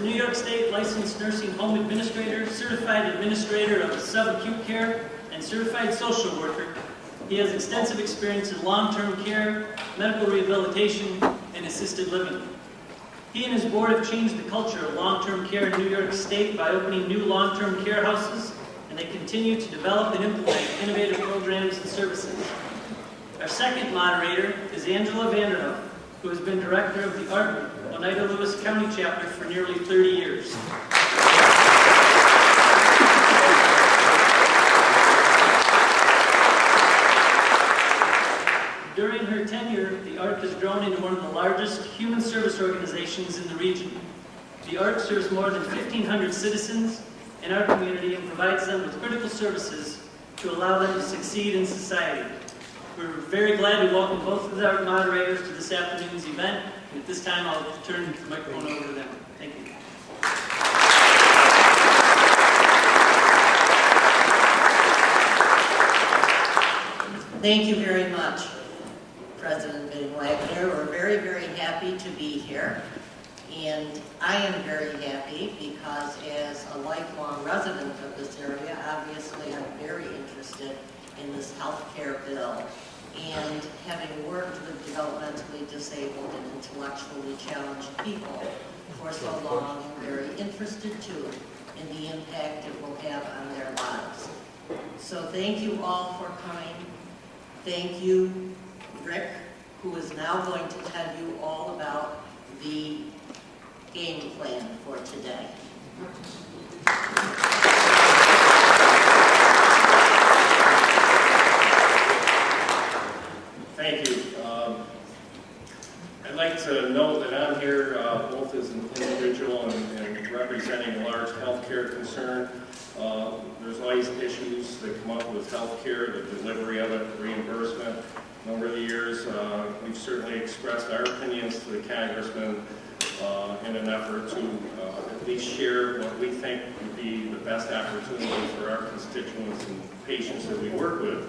New York State licensed nursing home administrator, certified administrator of subacute care, and certified social worker. He has extensive experience in long-term care, medical rehabilitation, and assisted living. He and his board have changed the culture of long-term care in New York State by opening new long-term care houses, and they continue to develop and implement innovative programs and services. Our second moderator is Angela Vanderhoef, who has been director of the ARC Oneida Lewis County chapter for nearly 30 years. During her tenure, the ARC has grown into one of the largest human service organizations in the region. The ARC serves more than 1,500 citizens in our community and provides them with critical services to allow them to succeed in society. We're very glad to welcome both of our moderators to this afternoon's event. And at this time, I'll turn the microphone over to them. Thank you. Thank you very much, President Bing Wagner. We're very, very happy to be here. And I am very happy because as a lifelong resident of this area, obviously I'm very interested in this health care bill. And having worked with developmentally disabled and intellectually challenged people for so long, I'm very interested too in the impact it will have on their lives. So thank you all for coming. Thank you, Rick, who is now going to tell you all about the game plan for today. Thank you. I'd like to note that I'm here both as an individual and representing a large healthcare concern. There's always issues that come up with healthcare, the delivery of it, reimbursement. Over the years, we've certainly expressed our opinions to the Congressman in an effort to at least share what we think would be the best opportunity for our constituents and patients that we work with.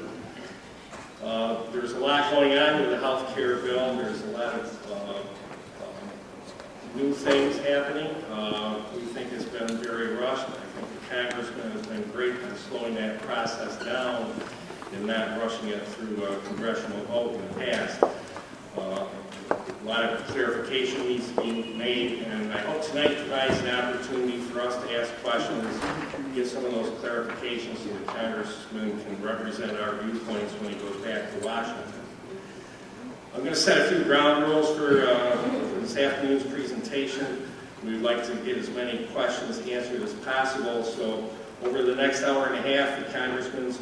There's a lot going on with the health care bill. There's a lot of new things happening. We think it's been very rushed. I think the Congressman has been great in slowing that process down and not rushing it through a congressional vote in the past. A lot of clarification needs to be made, and I hope tonight provides an opportunity for us to ask questions, get some of those clarifications so the Congressman can represent our viewpoints when he goes back to Washington. I'm going to set a few ground rules for this afternoon's presentation. We'd like to get as many questions answered as possible, so over the next hour and a half, the Congressman's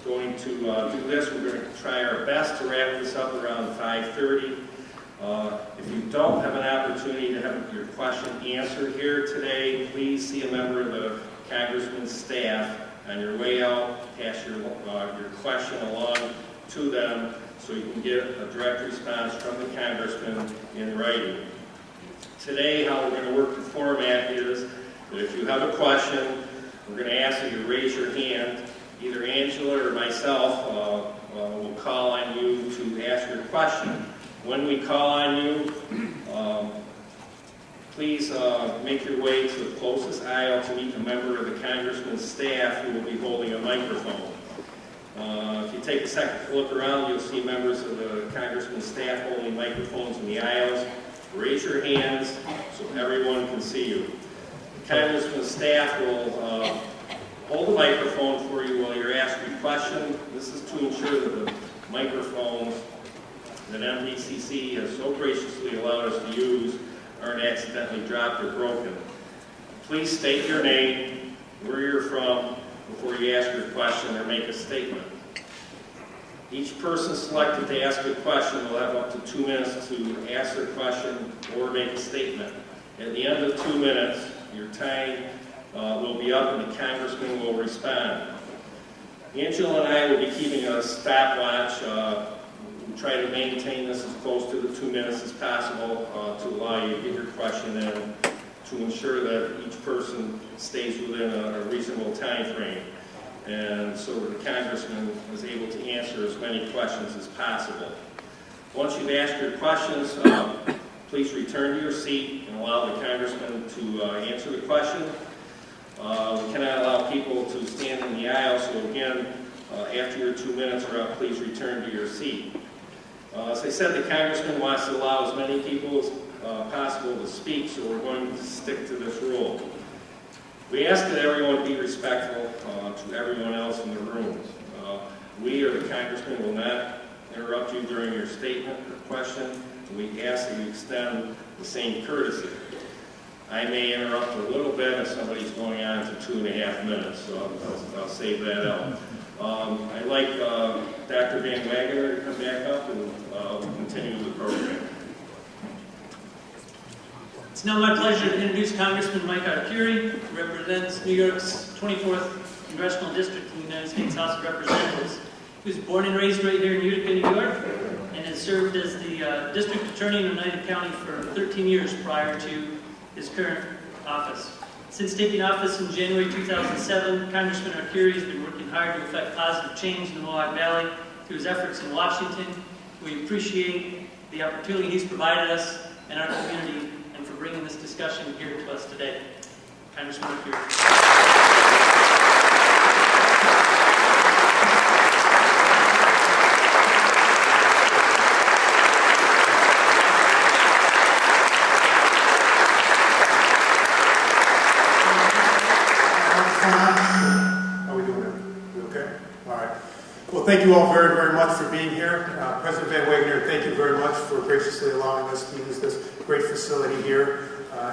going to do this. We're going to try our best to wrap this up around 5:30. If you don't have an opportunity to have your question answered here today, please see a member of the Congressman's staff on your way out. Pass your question along to them so you can get a direct response from the Congressman in writing. Today, how we're going to work the format is that if you have a question, we're going to ask that you raise your hand. Either Angela or myself will call on you to ask your question. When we call on you, please make your way to the closest aisle to meet a member of the Congressman's staff who will be holding a microphone. If you take a second to look around, you'll see members of the Congressman's staff holding microphones in the aisles. Raise your hands so everyone can see you. The Congressman's staff will hold the microphone for you while you're asking a question. This is to ensure that the microphones that MVCC has so graciously allowed us to use aren't accidentally dropped or broken. Please state your name, where you're from, before you ask your question or make a statement. Each person selected to ask a question will have up to 2 minutes to ask their question or make a statement. At the end of 2 minutes, your time will be up and the Congressman will respond. Angela and I will be keeping a stopwatch. We try to maintain this as close to the 2 minutes as possible to allow you to get your question in, to ensure that each person stays within a reasonable time frame, and so the Congressman is able to answer as many questions as possible. Once you've asked your questions, please return to your seat and allow the congressman to answer the question. We cannot allow people to stand in the aisle, so again, after your 2 minutes are up, please return to your seat. As I said, the congressman wants to allow as many people as possible to speak, so we're going to stick to this rule. We ask that everyone be respectful to everyone else in the room. We or the congressman will not interrupt you during your statement or question, and we ask that you extend the same courtesy. I may interrupt a little bit if somebody's going on to 2.5 minutes, so I'll save that out. I'd like Dr. Van Wagner to come back up and we'll continue the program. It's now my pleasure to introduce Congressman Mike Arcuri, who represents New York's 24th Congressional District in the United States House of Representatives. He was born and raised right here in Utica, New York, and has served as the District Attorney in Oneida County for 13 years prior to his current office. Since taking office in January 2007, Congressman Arcuri has been working hard to effect positive change in the Mohawk Valley through his efforts in Washington. We appreciate the opportunity he's provided us and our community, and for bringing this discussion here to us today. Congressman Arcuri. Thank you all very, very much for being here. President Van Wagner, thank you very much for graciously allowing us to use this great facility here.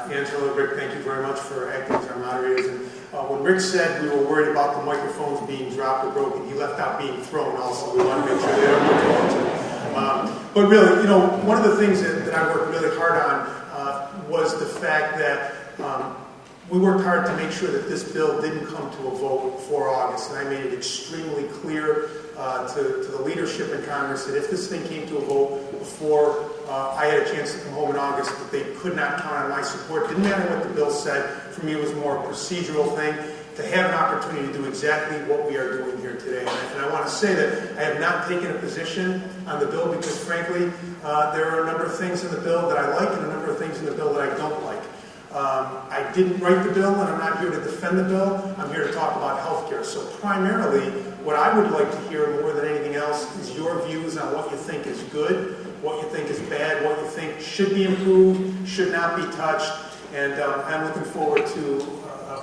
Angela, Rick, thank you very much for acting as our moderators. And when Rick said we were worried about the microphones being dropped or broken, he left out being thrown also. We want to make sure they don't go. But really, you know, one of the things that I worked really hard on was the fact that we worked hard to make sure that this bill didn't come to a vote before August, and I made it extremely clear to the leadership in Congress that if this thing came to a vote before I had a chance to come home in August, that they could not count on my support. Didn't matter what the bill said. For me, it was more a procedural thing to have an opportunity to do exactly what we are doing here today. And I want to say that I have not taken a position on the bill because, frankly, there are a number of things in the bill that I like and a number of things in the bill that I don't like. I didn't write the bill, and I'm not here to defend the bill. I'm here to talk about health care. So primarily, what I would like to hear more than anything else is your views on what you think is good, what you think is bad, what you think should be improved, should not be touched. And I'm looking forward to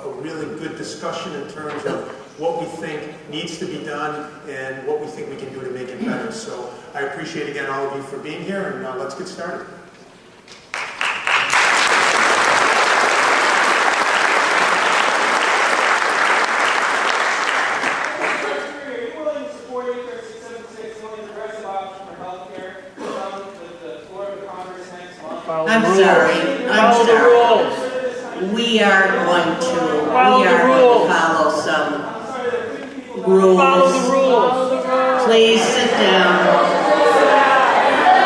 a really good discussion in terms of what we think needs to be done and what we think we can do to make it better. So I appreciate, again, all of you for being here, and let's get started. I'm sorry. We are going to follow some rules. Follow the rules. Please sit down.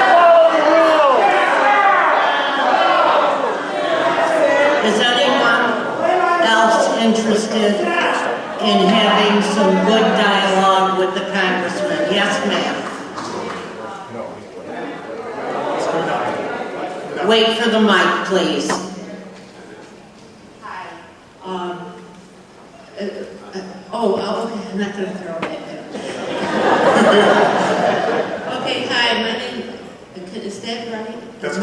Follow the rules. Is anyone else interested in having some good dialogue with the congressman? Yes, ma'am. Wait for the mic, please. Hi. Okay, I'm not going to throw that down. Okay, hi, my name, is that right? That's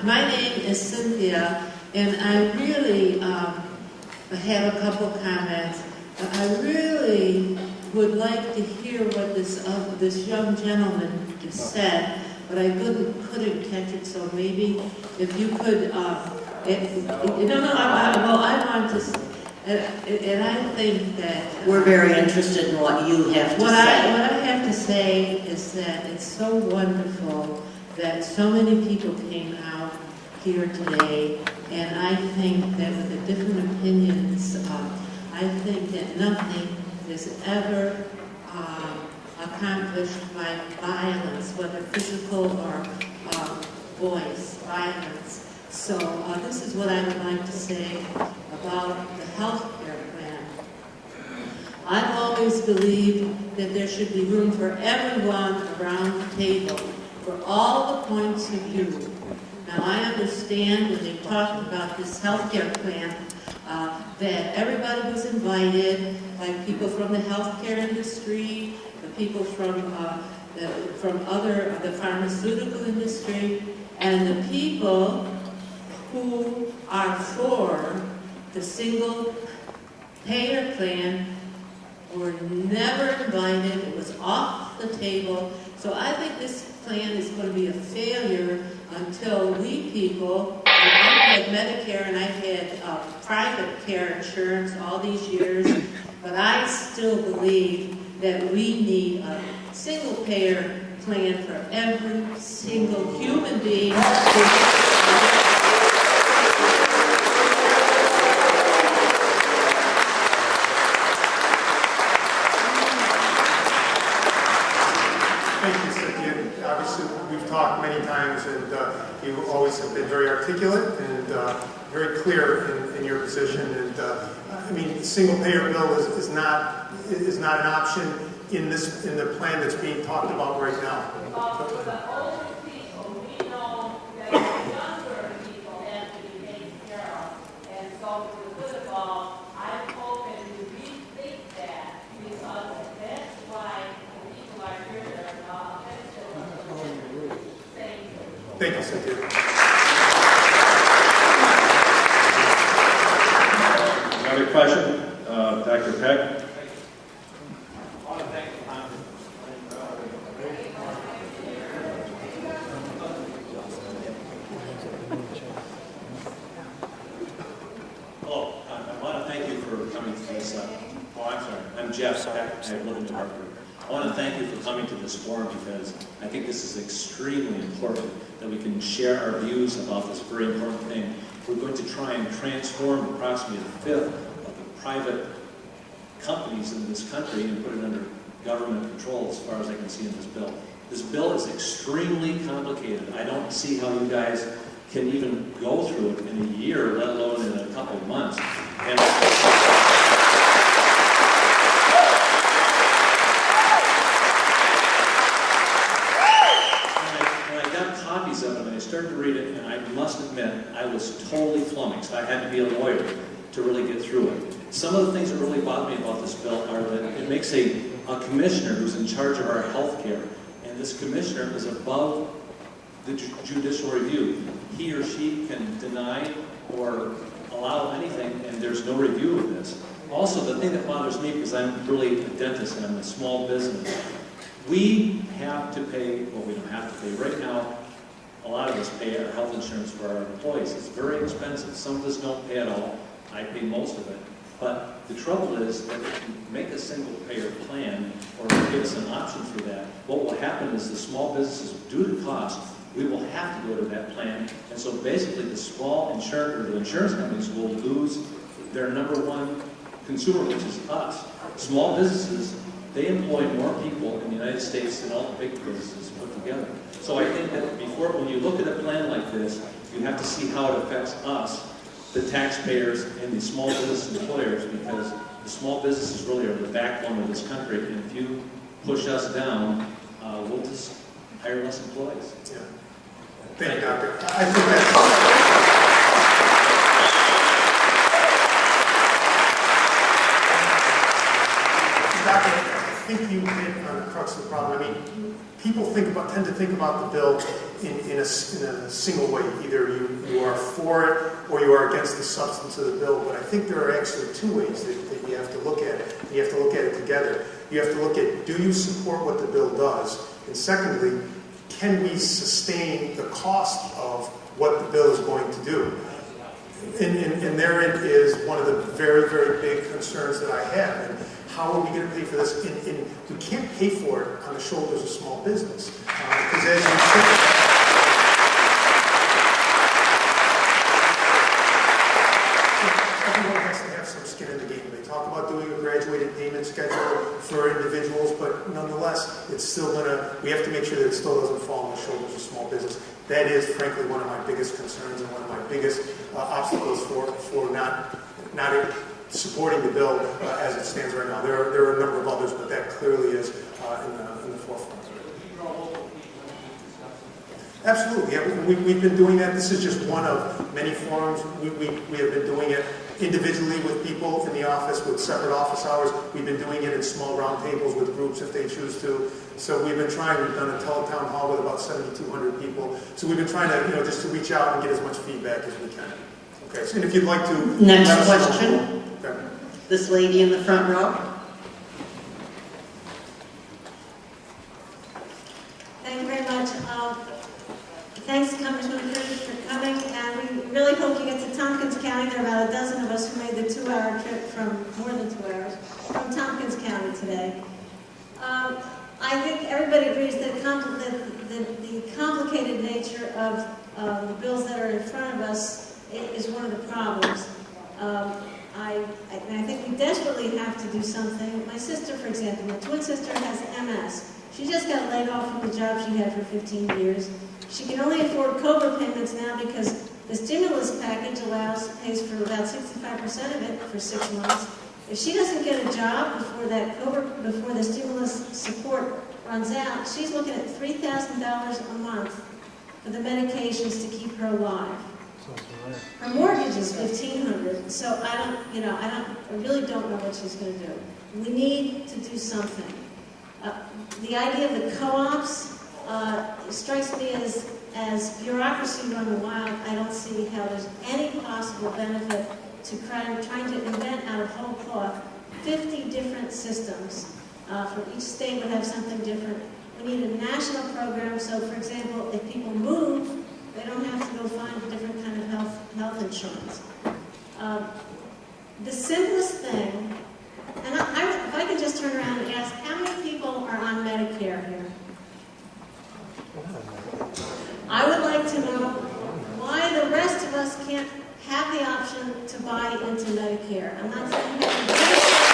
my name is Cynthia, and I really have a couple comments. I really would like to hear what this young gentleman just said, but I couldn't catch it, so maybe if you could, I want to, and I think that... We're very interested in what you have to say. What I have to say is that it's so wonderful that so many people came out here today, and I think that with the different opinions, I think that nothing is ever accomplished by violence, whether physical or voice violence. So this is what I would like to say about the health care plan. I've always believed that there should be room for everyone around the table. for all the points of view. Now, I understand when they talked about this healthcare plan that everybody was invited, like people from the healthcare industry, the people from the pharmaceutical industry, and the people who are for the single payer plan were never invited. It was off the table. So I think this plan is going to be a failure until we people, and I've had Medicare and I've had private care insurance all these years, but I still believe that we need a single payer plan for every single human being. Thank you, Cynthia. Obviously, we've talked many times, and you always have been very articulate and very clear in your position. And I mean, the single-payer bill is not an option in the plan that's being talked about right now. For the older people, we know that the younger people have to be taken care of, and so for the good of all, I'm hoping you rethink that, because that's why the people are here that are saying. Thank you, Cynthia. Another question, Dr. Peck? Hello, I want to thank you for coming to this. I'm Jeff Peck. I live in New York. I want to thank you for coming to this forum because I think this is extremely important that we can share our views about this very important thing. We're going to try and transform approximately a fifth of the private companies in this country and put it under government control as far as I can see in this bill. This bill is extremely complicated. I don't see how you guys can even go through it in a year, let alone in a couple of months. And when I got copies of it and I started to read it, and I must admit, I was totally flummoxed. I had to be a lawyer to really get through it. Some of the things that really bother me about this bill are that it makes a commissioner who's in charge of our health care, and this commissioner is above the judicial review. He or she can deny or allow anything, and there's no review of this. Also, the thing that bothers me, because I'm really a dentist and I'm a small business, we have to pay, well, we don't have to pay. Right now, a lot of us pay our health insurance for our employees. It's very expensive. Some of us don't pay at all. I pay most of it. But the trouble is that if you make a single-payer plan or give us an option for that, what will happen is the small businesses, due to cost, we will have to go to that plan. And so basically the small insurance companies will lose their number one consumer, which is us. Small businesses, they employ more people in the United States than all the big businesses put together. So I think that when you look at a plan like this, you have to see how it affects us, the taxpayers, and the small business employers, because the small businesses really are the backbone of this country. And if you push us down, we'll just hire less employees. Yeah. Thank you, Doctor. I think that's... Doctor, I think you hit on the crux of the problem. I mean, people tend to think about the bill in a single way. Either you are for it or you are against the substance of the bill. But I think there are actually two ways that you have to look at it. You have to look at it together. You have to look at, do you support what the bill does? And secondly, can we sustain the cost of what the bill is going to do? And therein is one of the very, very big concerns that I have. And how are we going to pay for this? And we can't pay for it on the shoulders of small business. Because as you said, everyone has to have some skin in the game. They talk about doing a graduated payment schedule for individuals, but nonetheless, it's still we have to make sure that it still doesn't fall on the shoulders of small business. That is, frankly, one of my biggest concerns and one of my biggest obstacles for not supporting the bill as it stands right now. There are a number of others, but that clearly is in the forefront. Absolutely. Yeah, we've been doing that. This is just one of many forums. We have been doing it individually with people in the office with separate office hours. We've been doing it in small round tables with groups if they choose to. So we've been trying. We've done a teletown hall with about 7,200 people. So we've been trying to, just to reach out and get as much feedback as we can. Okay. So, and if you'd like to. Next question. Okay. This lady in the front row. Thank you very much. Thanks, Congressman Arcuri, for coming, and we really hope you get to Tompkins County. There are about a dozen of us who made the 2-hour trip from, more than 2 hours, from Tompkins County today. I think everybody agrees that the complicated nature of the bills that are in front of us is one of the problems. I think we desperately have to do something. My sister, for example, my twin sister has MS. She just got laid off from the job she had for 15 years. She can only afford COBRA payments now because the stimulus package pays for about 65% of it for 6 months. If she doesn't get a job before the stimulus support runs out, she's looking at $3,000 a month for the medications to keep her alive. Her mortgage is $1,500, so I really don't know what she's going to do. We need to do something. The idea of the co-ops strikes me as bureaucracy run wild. I don't see how there's any possible benefit to trying to invent out of whole cloth 50 different systems. For each state would have something different. We need a national program, so for example, if people move, they don't have to go find a different kind of health insurance. The simplest thing, and if I could just turn around and ask, how many people are on Medicare here? I would like to know why the rest of us can't have the option to buy into Medicare. I'm not saying you have to do it.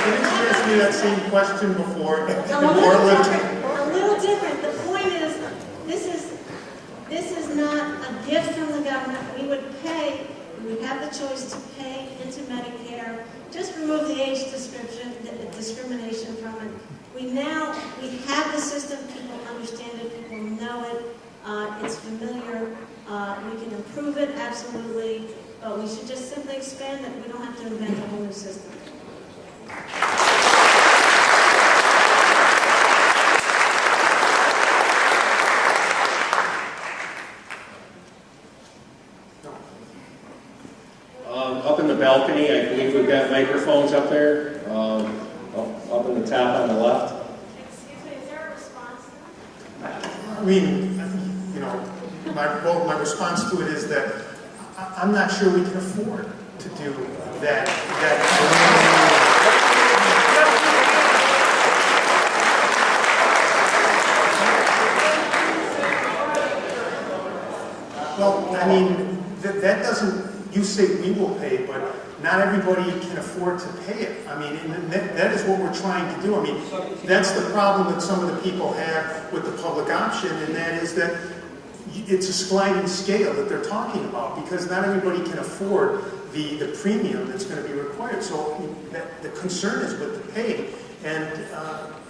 Did you ask me that same question before? A little different. The point is, this is not a gift from the government. We would have the choice to pay into Medicare. Just remove the age discrimination from it. We have the system. People understand it. People know it. It's familiar. We can improve it, absolutely. But we should just simply expand it. We don't have to invent a whole new system. Up in the balcony, I believe we've got microphones up there, up in the top on the left. Excuse me, is there a response to that? I mean, my response to it is that I'm not sure we can afford to do that. Well, I mean, that doesn't. You say we will pay, but not everybody can afford to pay it. I mean, and that is what we're trying to do. I mean, that's the problem that some of the people have with the public option, and that is that it's a sliding scale that they're talking about because not everybody can afford the premium that's going to be required. So the concern is with the pay, and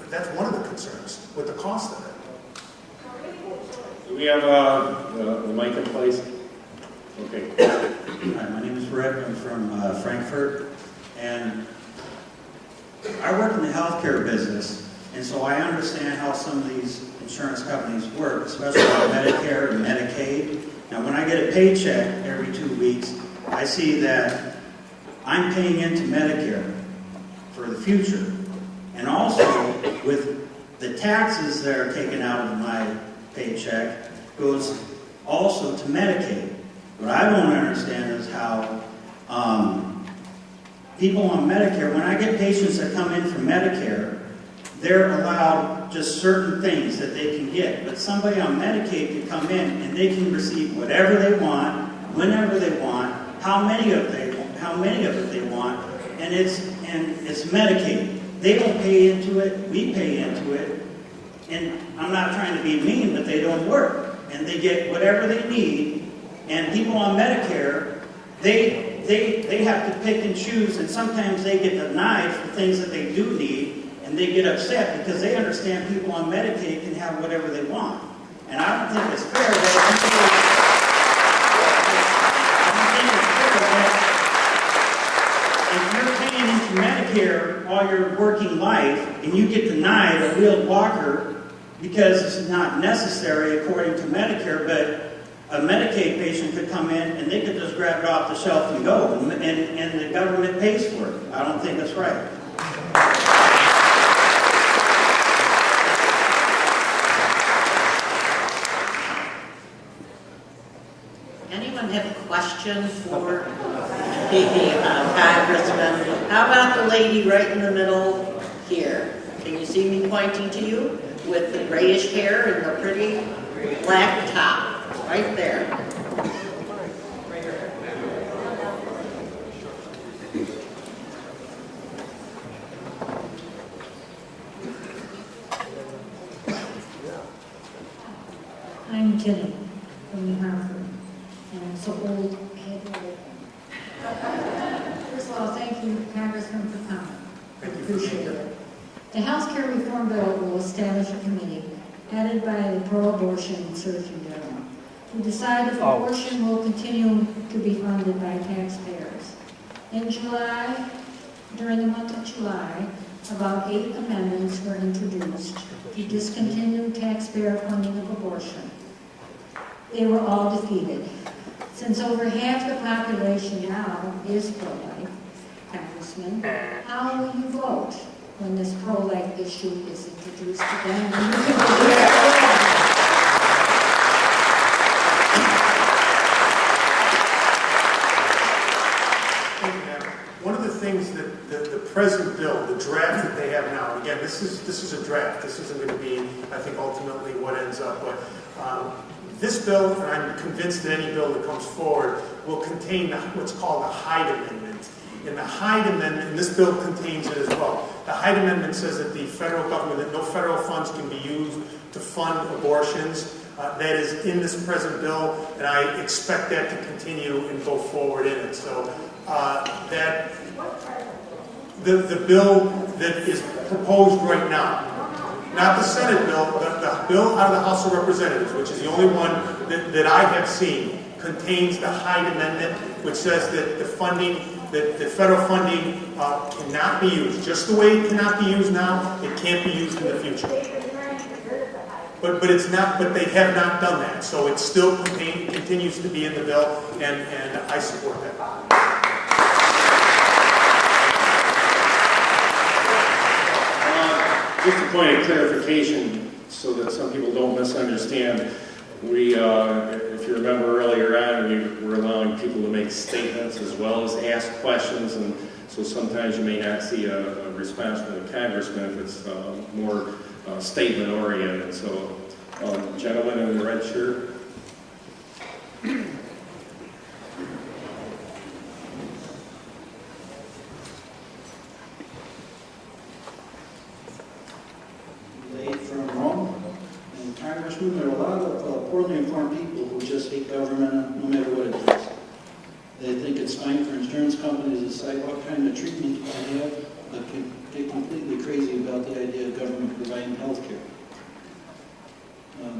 that's one of the concerns with the cost of it. Do we have the mic in place? Okay. Hi, my name is Rick. I'm from Frankfurt, and I work in the healthcare business, and so I understand how some of these insurance companies work, especially with Medicare and Medicaid. Now, when I get a paycheck every 2 weeks, I see that I'm paying into Medicare for the future, and also with the taxes that are taken out of my paycheck goes also to Medicaid. What I don't understand is how people on Medicare, when I get patients that come in from Medicare, they're allowed just certain things that they can get. But somebody on Medicaid can come in and they can receive whatever they want, whenever they want, how many of it they want, and it's Medicaid. They don't pay into it, we pay into it, and I'm not trying to be mean, but they don't work. And they get whatever they need. And people on Medicare, they they have to pick and choose, and sometimes they get denied for things that they do need, and they get upset because they understand people on Medicaid can have whatever they want. And I don't think it's fair that if you're paying into Medicare all your working life and you get denied a wheeled walker because it's not necessary according to Medicare, but a Medicaid patient could come in and they could just grab it off the shelf and go, and the government pays for it. I don't think that's right. Anyone have a question for the Congressman? How about the lady right in the middle here? Can you see me pointing to you with the grayish hair and the pretty black top? Right there. I'm Jenny from New Hartford, and I'm so old, I had to go. First of all, thank you, Congressman, for coming. I appreciate it. The health care reform bill will establish a committee headed by the pro-abortion Surgeon General to decide if abortion will continue to be funded by taxpayers. In July, during the month of July, about 8 amendments were introduced to discontinue taxpayer funding of abortion. They were all defeated. Since over half the population now is pro-life, Congressman, how will you vote when this pro-life issue is introduced again? One of the things that the present bill, the draft that they have now, and again, this is a draft. This isn't going to be, I think, ultimately what ends up. But this bill, and I'm convinced that any bill that comes forward, will contain what's called the Hyde Amendment. And the Hyde Amendment, and this bill contains it as well. The Hyde Amendment says that the federal government, that no federal funds can be used to fund abortions. That is in this present bill, and I expect that to continue and go forward in it. So that the bill that is proposed right now, not the Senate bill, but the bill out of the House of Representatives, which is the only one that I have seen, contains the Hyde Amendment, which says that the funding, that the federal funding cannot be used. Just the way it cannot be used now, it can't be used in the future. But it's not. But they have not done that, so it still continues to be in the bill, and I support that. Just a point of clarification, so that some people don't misunderstand. We, if you remember earlier on, we were allowing people to make statements as well as ask questions, and so sometimes you may not see a response from the congressman if it's more statement oriented. So, gentleman in the red shirt. From Rome. And Congressman, there are a lot of poorly informed people who just hate government no matter what it is. They think it's fine for insurance companies to decide what kind of treatment they have, but can get completely crazy about the idea of government providing health care.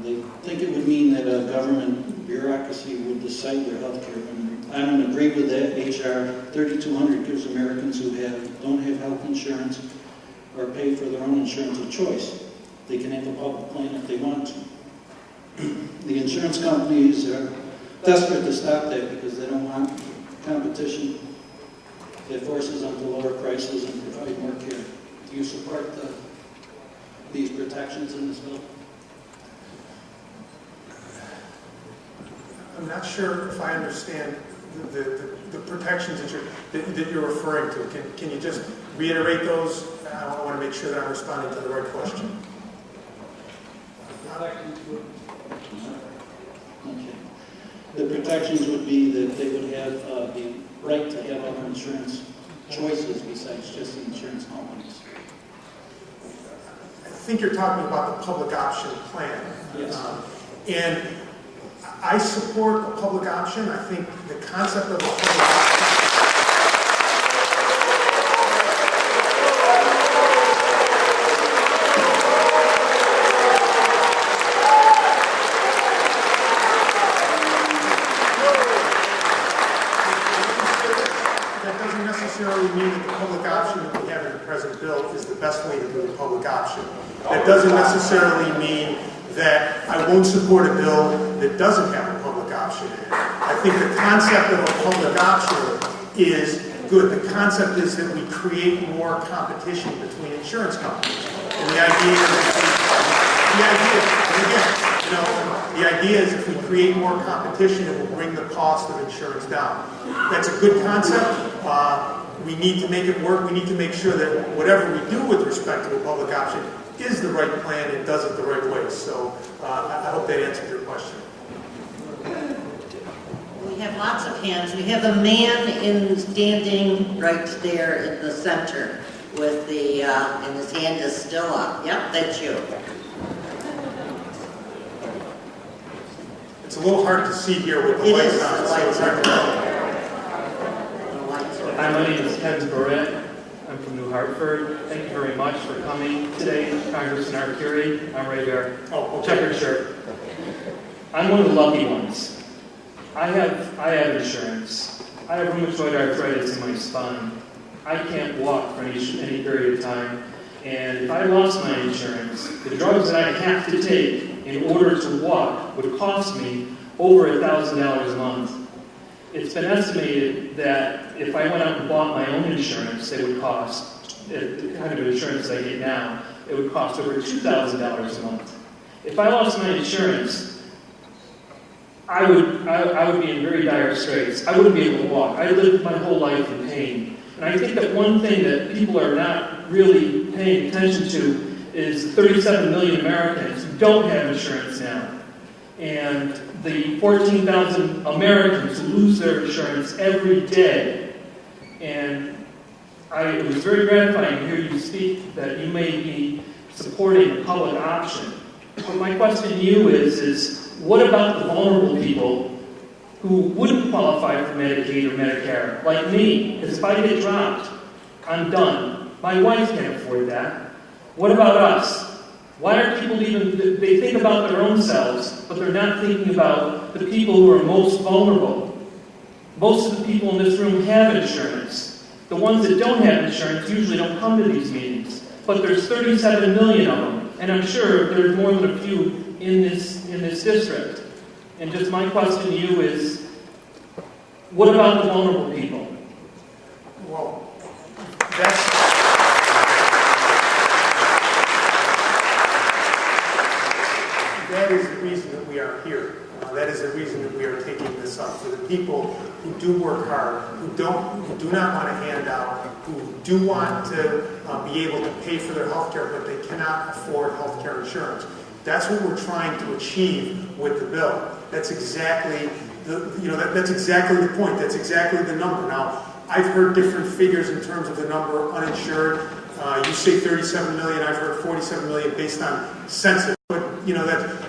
They think it would mean that a government bureaucracy would decide their health care. And I don't agree with that. H.R. 3200 gives Americans who don't have health insurance or pay for their own insurance a choice. They can have a public plan if they want to. The insurance companies are desperate to stop that because they don't want competition that forces them to lower prices and provide more care. Do you support these protections in this bill? I'm not sure if I understand the protections that you're referring to. Can you just reiterate those? I want to make sure that I'm responding to the right question. Okay. The protections would be that they would have the right to have other insurance choices besides just the insurance companies. I think you're talking about the public option plan. Yes. And I support a public option. I think the concept of a public option mean that the public option that we have in the present bill is the best way to do the public option. That doesn't necessarily mean that I won't support a bill that doesn't have a public option in it. I think the concept of a public option is good. The concept is that we create more competition between insurance companies. And the idea is if we create more competition, it will bring the cost of insurance down. That's a good concept. We need to make it work. We need to make sure that whatever we do with respect to a public option is the right plan and does it the right way. So I hope that answered your question. We have lots of hands. We have a man standing right there in the center with the, and his hand is still up. Yep, that's you. It's a little hard to see here with the lights on, so it's hard to know. Hi, my name is Kevin Barrett. I'm from New Hartford. Thank you very much for coming today, Congressman Arcuri. I'm right here. Oh, okay. Checkered shirt. I'm one of the lucky ones. I have insurance. I have rheumatoid arthritis in my spine. I can't walk for any period of time. And if I lost my insurance, the drugs that I have to take in order to walk would cost me over $1,000 a month. It's been estimated that if I went out and bought my own insurance, it would cost, the kind of insurance I get now, it would cost over $2,000 a month. If I lost my insurance, I would be in very dire straits. I wouldn't be able to walk. I lived my whole life in pain. And I think that one thing that people are not really paying attention to is 37 million Americans who don't have insurance now. And the 14,000 Americans who lose their insurance every day. And it was very gratifying to hear you speak that you may be supporting a public option. But my question to you is what about the vulnerable people who wouldn't qualify for Medicaid or Medicare, like me? Because if I get dropped, I'm done. My wife can't afford that. What about us? Why are people they think about their own selves, but they're not thinking about the people who are most vulnerable. Most of the people in this room have insurance. The ones that don't have insurance usually don't come to these meetings. But there's 37 million of them, and I'm sure there's more than a few in this district. And just my question to you is, what about the vulnerable people? Well, that is the reason that we are here. That is the reason that we are taking this up. For the people who do work hard, who do not want a handout, who do want to be able to pay for their health care, but they cannot afford health care insurance. That's what we're trying to achieve with the bill. That's exactly that's exactly the point. That's exactly the number. Now, I've heard different figures in terms of the number uninsured. You say 37 million. I've heard 47 million based on census. But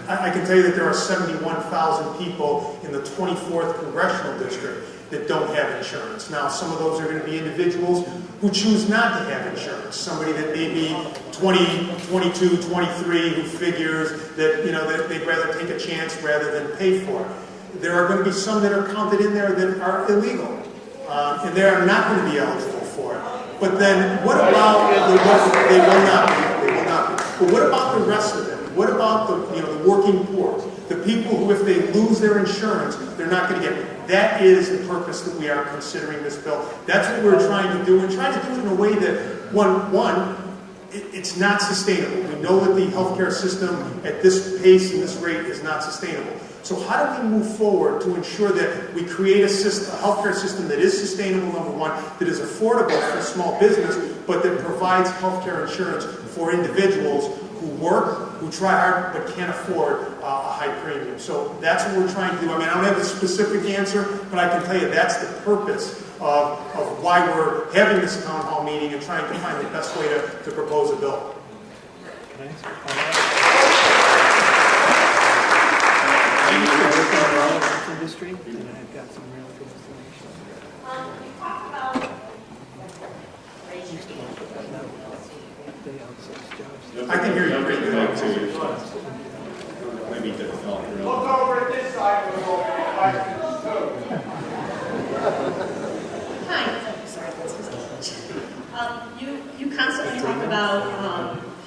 I can tell you that there are 71,000 people in the 24th congressional district that don't have insurance. Now, some of those are going to be individuals who choose not to have insurance. Somebody that may be 20, 22, 23 who figures that that they'd rather take a chance rather than pay for it. There are going to be some that are counted in there that are illegal, and they are not going to be eligible for it. But then, what about they will not be? They will not be. But what about the rest of it? What about the working poor, the people who, if they lose their insurance, they're not going to get it? That is the purpose that we are considering this bill. That's what we're trying to do. We're trying to do it in a way that it's not sustainable. We know that the healthcare system at this pace and this rate is not sustainable. So how do we move forward to ensure that we create a healthcare system that is sustainable, number one, that is affordable for small business, but that provides healthcare insurance for individuals who work, who try hard, but can't afford a high premium. So that's what we're trying to do. I mean, I don't have a specific answer, but I can tell you that's the purpose of why we're having this town hall meeting and trying to find the best way to propose a bill. Industry, and I've got some real good information. You talked about I can hear you pretty good. Maybe difficult. Look over at this side of the room and like this too. Hi. Sorry, that's You constantly talk about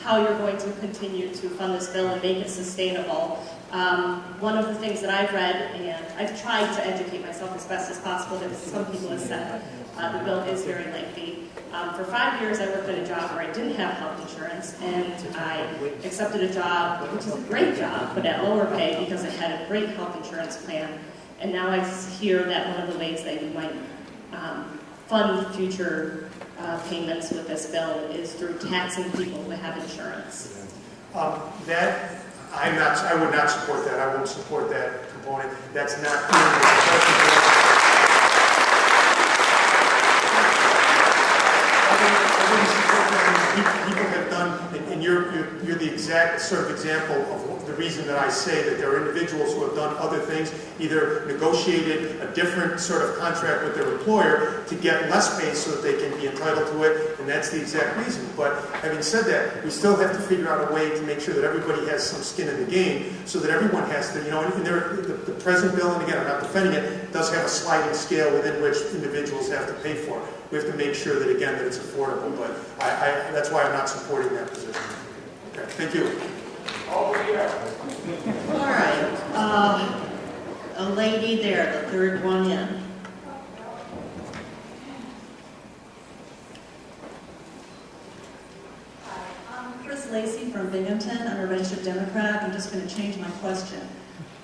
how you're going to continue to fund this bill and make it sustainable. One of the things that I've read, and I've tried to educate myself as best as possible, because some people have said the bill is very lengthy. For 5 years, I worked at a job where I didn't have health insurance, and I accepted a job, which is a great job, but at lower pay because it had a great health insurance plan. And now I hear that one of the ways that you might fund future payments with this bill is through taxing people who have insurance. I would not support that. I won't support that component. That's not people have done, and you're the exact sort of example of the reason that I say that there are individuals who have done other things, either negotiated a different sort of contract with their employer to get less pay so that they can be entitled to it, and that's the exact reason. But having said that, we still have to figure out a way to make sure that everybody has some skin in the game, so that everyone has to, and the present bill, and again, I'm not defending it, does have a sliding scale within which individuals have to pay for it. We have to make sure that, again, that it's affordable, but that's why I'm not supporting that position. Okay, thank you. All right. A lady there, the third one in. Chris Lacey from Binghamton. I'm a registered Democrat. I'm just going to change my question.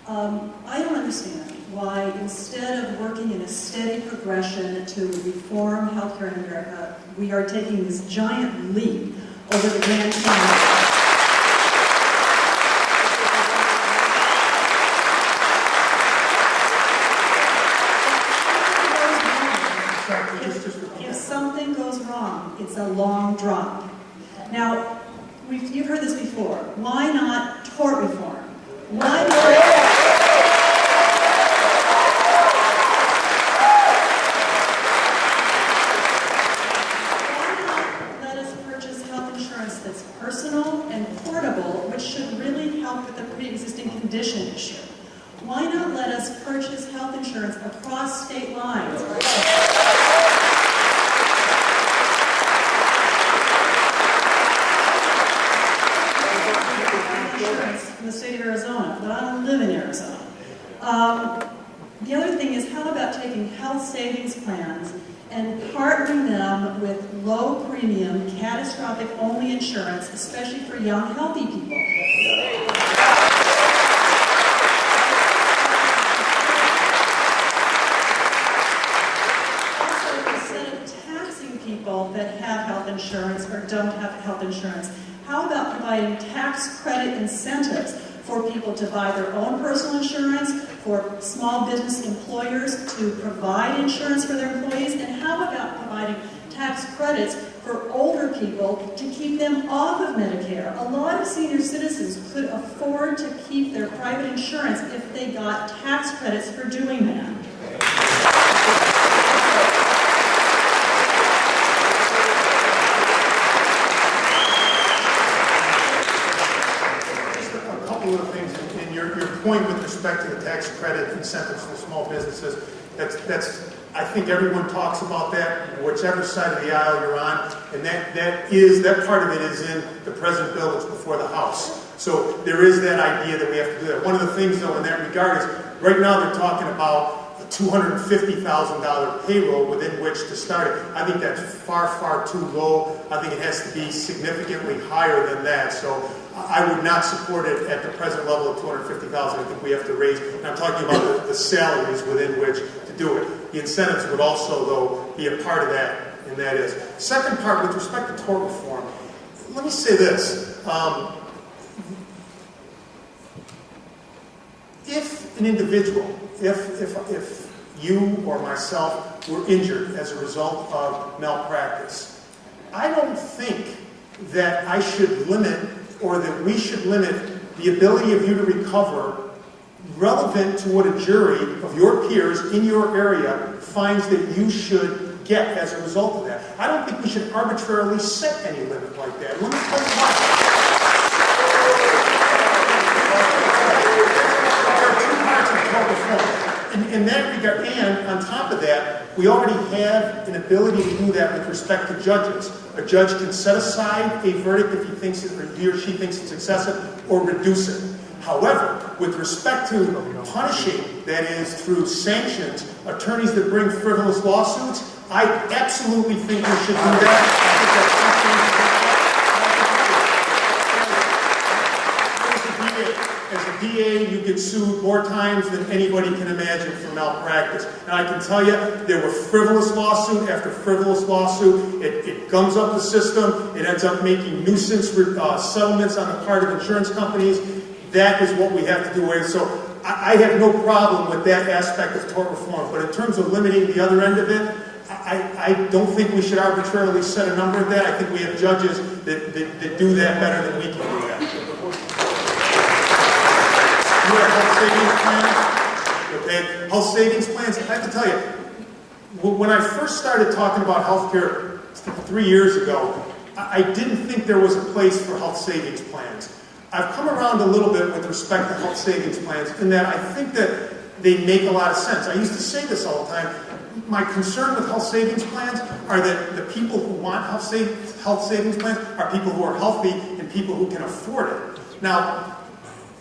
I don't understand why, instead of working in a steady progression to reform healthcare in America, we are taking this giant leap over the Grand Canyon. If something goes wrong, it's a long drop. Now, you've heard this before. Why not tort reform? Why not? That's personal and portable, which should really help with the pre-existing condition issue. Why not let us purchase health insurance across state lines? Insurance in the state of Arizona, but I don't live in Arizona. The other thing is, how about taking health savings plans and partnering them with low premium, catastrophic only insurance, especially for young, healthy people. Also, instead of taxing people that have health insurance or don't have health insurance, how about providing tax credit incentives for people to buy their own personal insurance, for small business employers to provide insurance for their employees, and how about providing tax credits for older people to keep them off of Medicare? A lot of senior citizens could afford to keep their private insurance if they got tax credits for doing that. Point with respect to the tax credit incentives for small businesses, that's I think everyone talks about that, whichever side of the aisle you're on, and that part of it is in the present bill that's before the House. So there is that idea that we have to do that. One of the things, though, in that regard is right now they're talking about a $250,000 payroll within which to start it. I think that's far, far too low. I think it has to be significantly higher than that. So I would not support it at the present level of $250,000. I think we have to raise, and I'm talking about the salaries within which to do it. The incentives would also, though, be a part of that, and that is. Second part, with respect to tort reform, let me say this. If an individual, if you or myself were injured as a result of malpractice, I don't think that I should limit, or that we should limit, the ability of you to recover relevant to what a jury of your peers in your area finds that you should get as a result of that. I don't think we should arbitrarily set any limit like that. Let me tell you why. There are two parts of tort reform. in that regard, and on top of that, we already have an ability to do that with respect to judges. A judge can set aside a verdict if he thinks it, or he or she thinks it's excessive, or reduce it. However, with respect to punishing, that is through sanctions, attorneys that bring frivolous lawsuits, I absolutely think we should do that. I think that's As a DA, you get sued more times than anybody can imagine for malpractice. And I can tell you, there were frivolous lawsuit after frivolous lawsuit. It gums up the system. It ends up making nuisance settlements on the part of insurance companies. That is what we have to do away with. So I have no problem with that aspect of tort reform. But in terms of limiting the other end of it, I don't think we should arbitrarily set a number of that. I think we have judges that do that better than we can do that. Health savings plans. Okay, health savings plans. I have to tell you, when I first started talking about healthcare 3 years ago, I didn't think there was a place for health savings plans. I've come around a little bit with respect to health savings plans in that I think that they make a lot of sense. I used to say this all the time. My concern with health savings plans are that the people who want health savings plans are people who are healthy and people who can afford it. Now,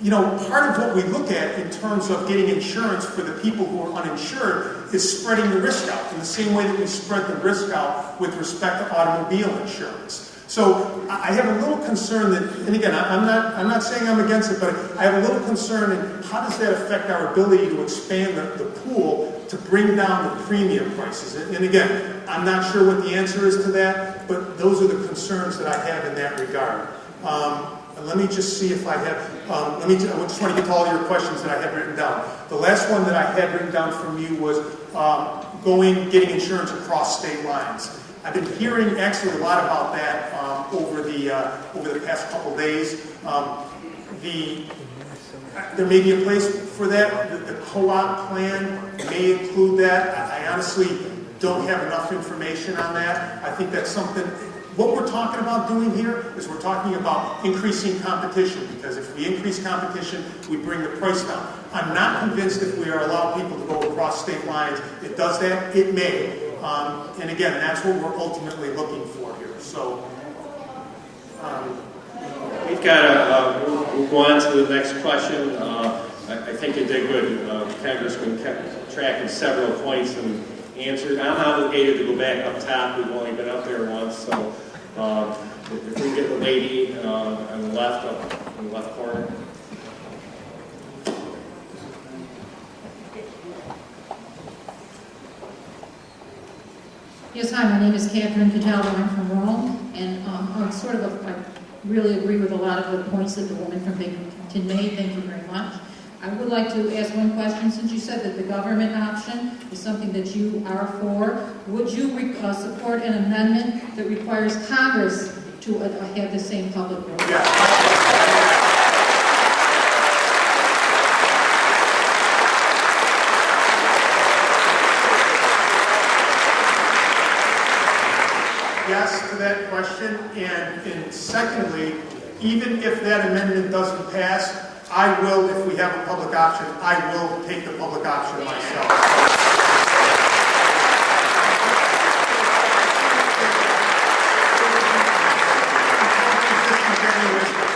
you know, part of what we look at in terms of getting insurance for the people who are uninsured is spreading the risk out in the same way that we spread the risk out with respect to automobile insurance. So I have a little concern that, and again, I'm not saying I'm against it, but I have a little concern in how does that affect our ability to expand the pool to bring down the premium prices. And again, I'm not sure what the answer is to that, but those are the concerns that I have in that regard. Let me just see if I have, I just want to get to all your questions that I have written down. The last one that I had written down from you was getting insurance across state lines. I've been hearing actually a lot about that over the past couple days. There may be a place for that. The co-op plan may include that. I honestly don't have enough information on that. I think that's something. What we're talking about doing here is we're talking about increasing competition, because if we increase competition, we bring the price down. I'm not convinced if we are allowing people to go across state lines, it does that. It may. And again, that's what we're ultimately looking for here. So, we've got we'll go on to the next question. I think you did good. Congressman kept track of several points and answered. I'm obligated to go back up top. We've only been up there once, so if we get the lady on the left, up in the left corner. Yes, hi, my name is Catherine Cataldo. I'm from Rome, and I really agree with a lot of the points that the woman from Binghamton made. Thank you very much. I would like to ask one question. Since you said that the government option is something that you are for, would you support an amendment that requires Congress to have the same public role? Yes to that question, and secondly, even if that amendment doesn't pass, I will, if we have a public option, I will take the public option myself.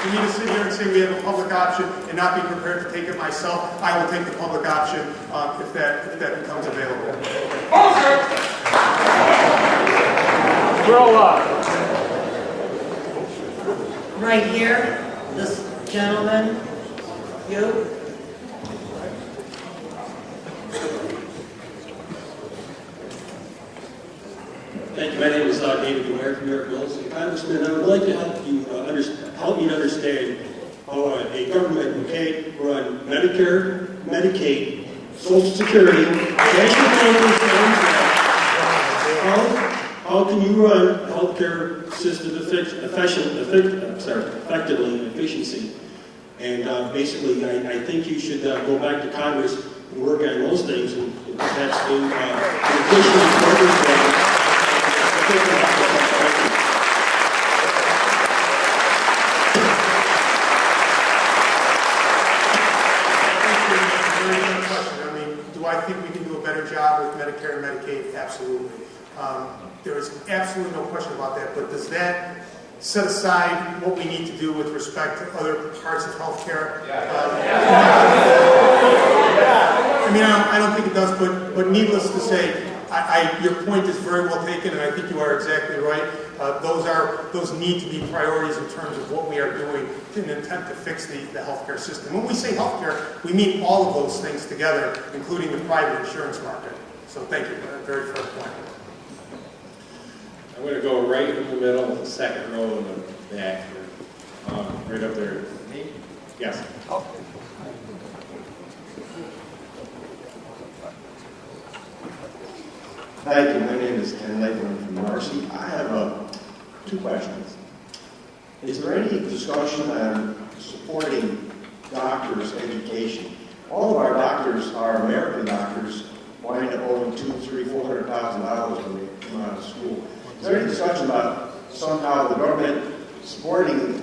For me to sit here and say we have a public option and not be prepared to take it myself, I will take the public option if that becomes available. Grow up. Right here, this gentleman, you. Thank you. My name is David Dwyer from New York Mills. Congressman, I would like to help you understand how a government can run Medicare, Medicaid, Social Security, national how can you run a healthcare system effectively and efficiency? And basically, I think you should go back to Congress and work on those things, and that's in addition to everything. Do I There is absolutely no question about that, but does that set aside what we need to do with respect to other parts of healthcare? I mean, I don't think it does, but needless to say, your point is very well taken, and I think you are exactly right. Those need to be priorities in terms of what we are doing in an attempt to fix the healthcare system. When we say healthcare, we mean all of those things together, including the private insurance market. So thank you. Very fair point. I'm going to go right in the middle, the second row in the back here. Right up there. Yes. Thank you. My name is Ken Lakeland from Marcy. I have two questions. Is there any discussion on supporting doctors' education? All of our doctors, our American doctors, wind up owing $200,000, $300,000, $400,000 when they come out of school. Is there any discussion about somehow the government supporting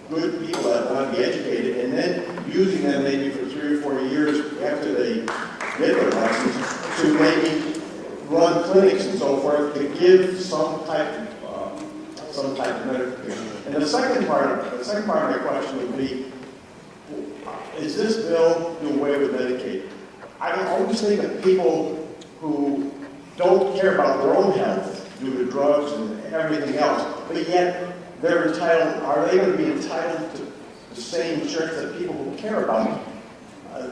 good people that want to be educated and then using them maybe for 3 or 4 years after they get their license to maybe run clinics and so forth to give some type of medical care? And the second part of my question would be, is this bill do away with Medicaid? I always think of people who don't care about their own health due to drugs and everything else, but yet they're entitled. Are they going to be entitled to the same insurance that people who care about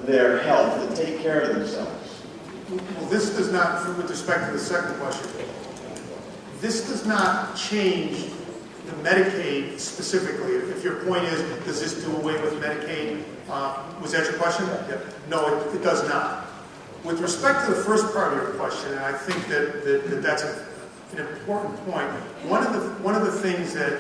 their health and take care of themselves? Well, this does not, with respect to the second question, this does not change the Medicaid specifically. If your point is, does this do away with Medicaid? Was that your question? Yep. No, it does not. With respect to the first part of your question, and I think that's an important point. One of the things that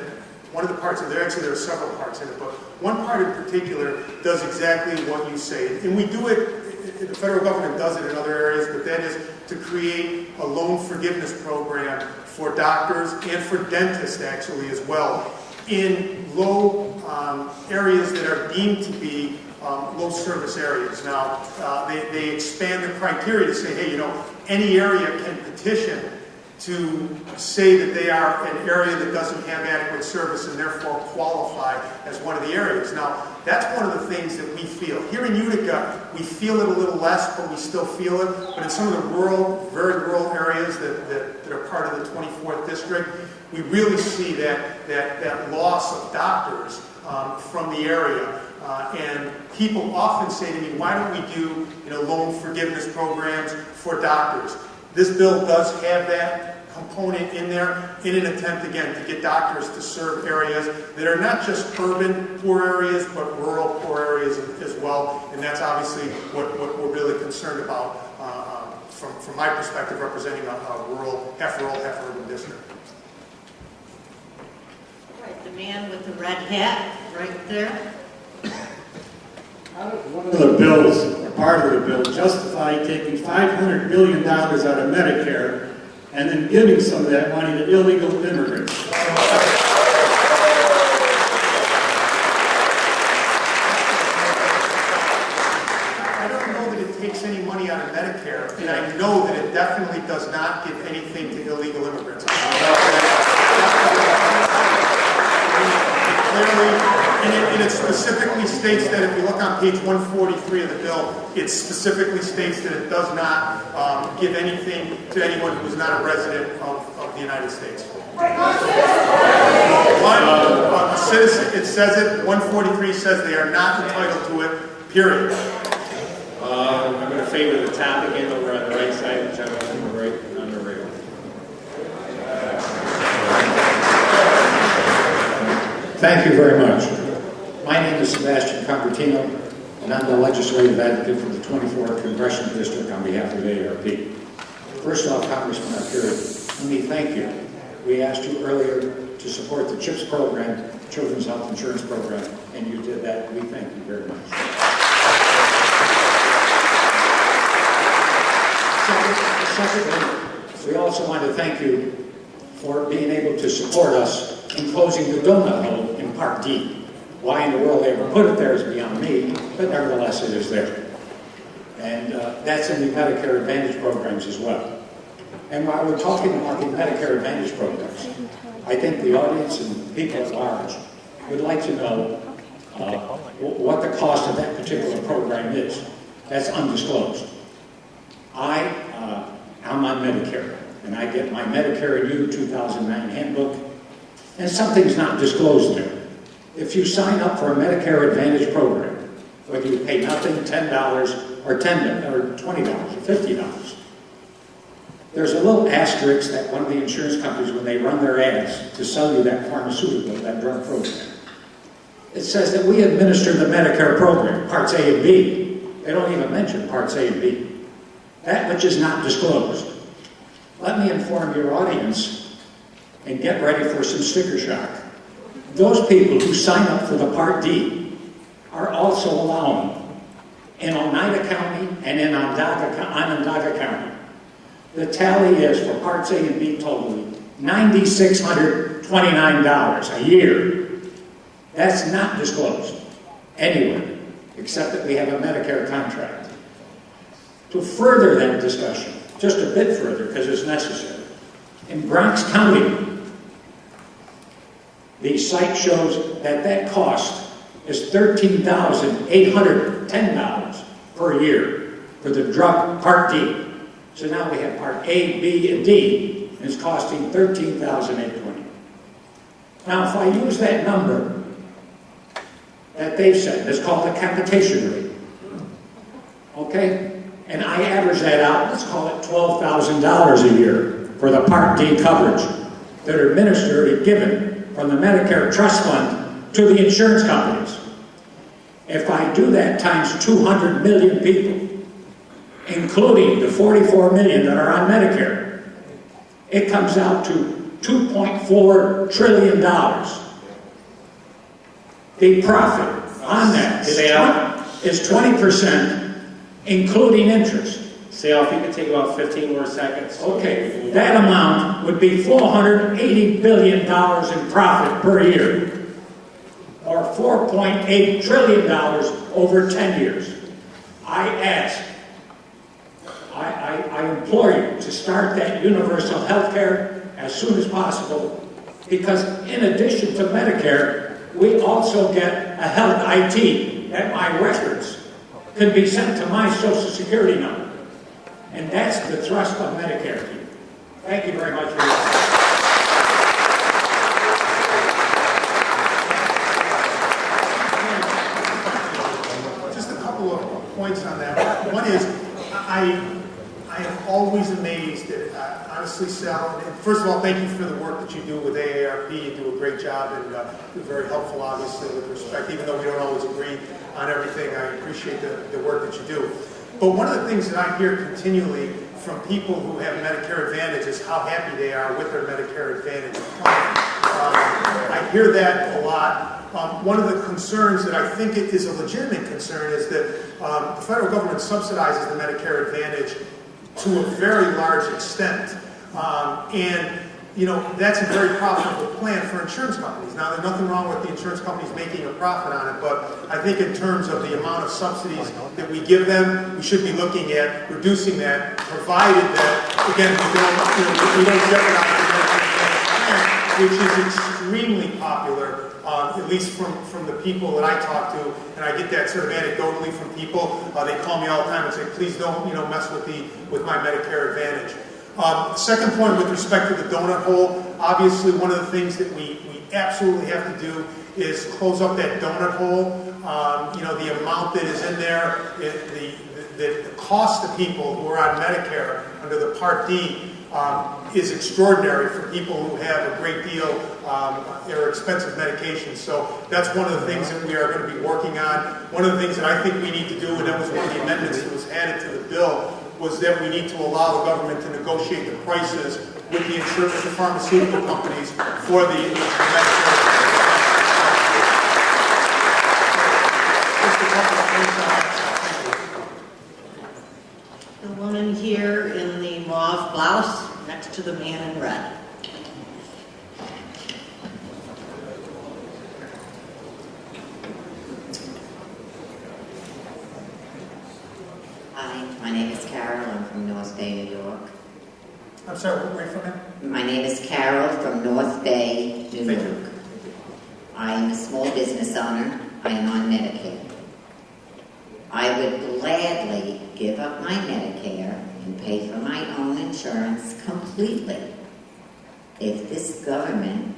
one of the parts of there, actually there are several parts in it, but one part in particular does exactly what you say, and we do it. The federal government does it in other areas, but that is to create a loan forgiveness program for doctors and for dentists actually as well in low areas that are deemed to be low service areas. Now, they expand the criteria to say, hey, any area can petition to say that they are an area that doesn't have adequate service and therefore qualify as one of the areas. Now, that's one of the things that we feel. Here in Utica, we feel it a little less, but we still feel it. But in some of the rural, very rural areas that are part of the 24th district, we really see that loss of doctors from the area. And people often say to me, why don't we do loan forgiveness programs for doctors? This bill does have that component in there in an attempt, again, to get doctors to serve areas that are not just urban poor areas, but rural poor areas as well. And that's obviously what we're really concerned about from my perspective, representing a rural, half urban district. All right, the man with the red hat right there. One of the bills, or part of the bill, justified taking $500 billion out of Medicare and then giving some of that money to illegal immigrants. I don't know that it takes any money out of Medicare, and I know that it definitely does not give anything to illegal immigrants. And it specifically states that if you look on page 143 of the bill, it specifically states that it does not give anything to anyone who is not a resident of the United States. It says it, 143 says they are not entitled to it, period. I'm going to favor the top again over on the right side, the gentleman on the right, on the rail. Thank you very much. My name is Sebastian Convertino, and I'm the legislative advocate for the 24th Congressional District on behalf of AARP. First off, Congressman Arcuri, let me thank you. We asked you earlier to support the CHIPS program, Children's Health Insurance Program, and you did that. We thank you very much. Secondly, we also want to thank you for being able to support us in closing the donut hole in Part D. Why in the world they ever put it there is beyond me, but nevertheless it is there. And that's in the Medicare Advantage programs as well. And while we're talking about the Medicare Advantage programs, I think the audience and people at large would like to know what the cost of that particular program is. That's undisclosed. I'm on Medicare, and I get my Medicare and You 2009 handbook, and something's not disclosed there. If you sign up for a Medicare Advantage program, whether you pay nothing, $10 or $20 or $50, there's a little asterisk that one of the insurance companies, when they run their ads to sell you that pharmaceutical, that drug program, it says that we administer the Medicare program, Parts A and B. They don't even mention Parts A and B. That which is not disclosed. Let me inform your audience and get ready for some sticker shock. Those people who sign up for the Part D are also allowing in Oneida County and in Onondaga County. The tally is for Parts A and B totally $9,629 a year. That's not disclosed anywhere, except that we have a Medicare contract. To further that discussion, just a bit further, because it's necessary, in Bronx County, the site shows that that cost is $13,810 per year for the drug Part D. So now we have Part A, B, and D, and it's costing $13,820. Now, if I use that number that they've said, it's called the capitation rate, okay? And I average that out, let's call it $12,000 a year for the Part D coverage that are administered and given from the Medicare Trust Fund to the insurance companies. If I do that times 200 million people, including the 44 million that are on Medicare, it comes out to $2.4 trillion. The profit on that is 20%, including interest. Sal, if you could take about 15 more seconds. Okay, that amount would be $480 billion in profit per year, or $4.8 trillion over 10 years. I ask, I implore you to start that universal health care as soon as possible, because in addition to Medicare, we also get a health IT, that my records can be sent to my Social Security number. And that's the thrust of Medicare. Thank you very much for your time. Just a couple of points on that. One is, I am always amazed at, honestly, Sal, and first of all, thank you for the work that you do with AARP. You do a great job, and you're very helpful, obviously, with respect. Even though we don't always agree on everything, I appreciate the work that you do. But one of the things that I hear continually from people who have Medicare Advantage is how happy they are with their Medicare Advantage plan. I hear that a lot. One of the concerns that I think is a legitimate concern is that the federal government subsidizes the Medicare Advantage to a very large extent. And, you know, that's a very profitable plan for insurance companies. Now, there's nothing wrong with the insurance companies making a profit on it, but I think in terms of the amount of subsidies that we give them, we should be looking at reducing that, provided that, again, we don't jeopardize the Medicare Advantage plan, which is extremely popular, at least from the people that I talk to, and I get that sort of anecdotally from people. They call me all the time and say, please don't, mess with my Medicare Advantage. Second point with respect to the donut hole, obviously one of the things that we absolutely have to do is close up that donut hole. The amount that is in there, the cost to people who are on Medicare under the Part D is extraordinary for people who have a great deal or expensive medications. So that's one of the things that we are going to be working on. One of the things that I think we need to do, and that was one of the amendments that was added to the bill, was that we need to allow the government to negotiate the prices with the insurance, with the pharmaceutical companies for the Medicare. Just a couple of points on that. The woman here in the mauve blouse next to the man in red. Hi, my name is Carol. I'm from North Bay, New York. I'm sorry, where are you from? My name is Carol from North Bay, New York. I am a small business owner. I am on Medicare. I would gladly give up my Medicare and pay for my own insurance completely if this government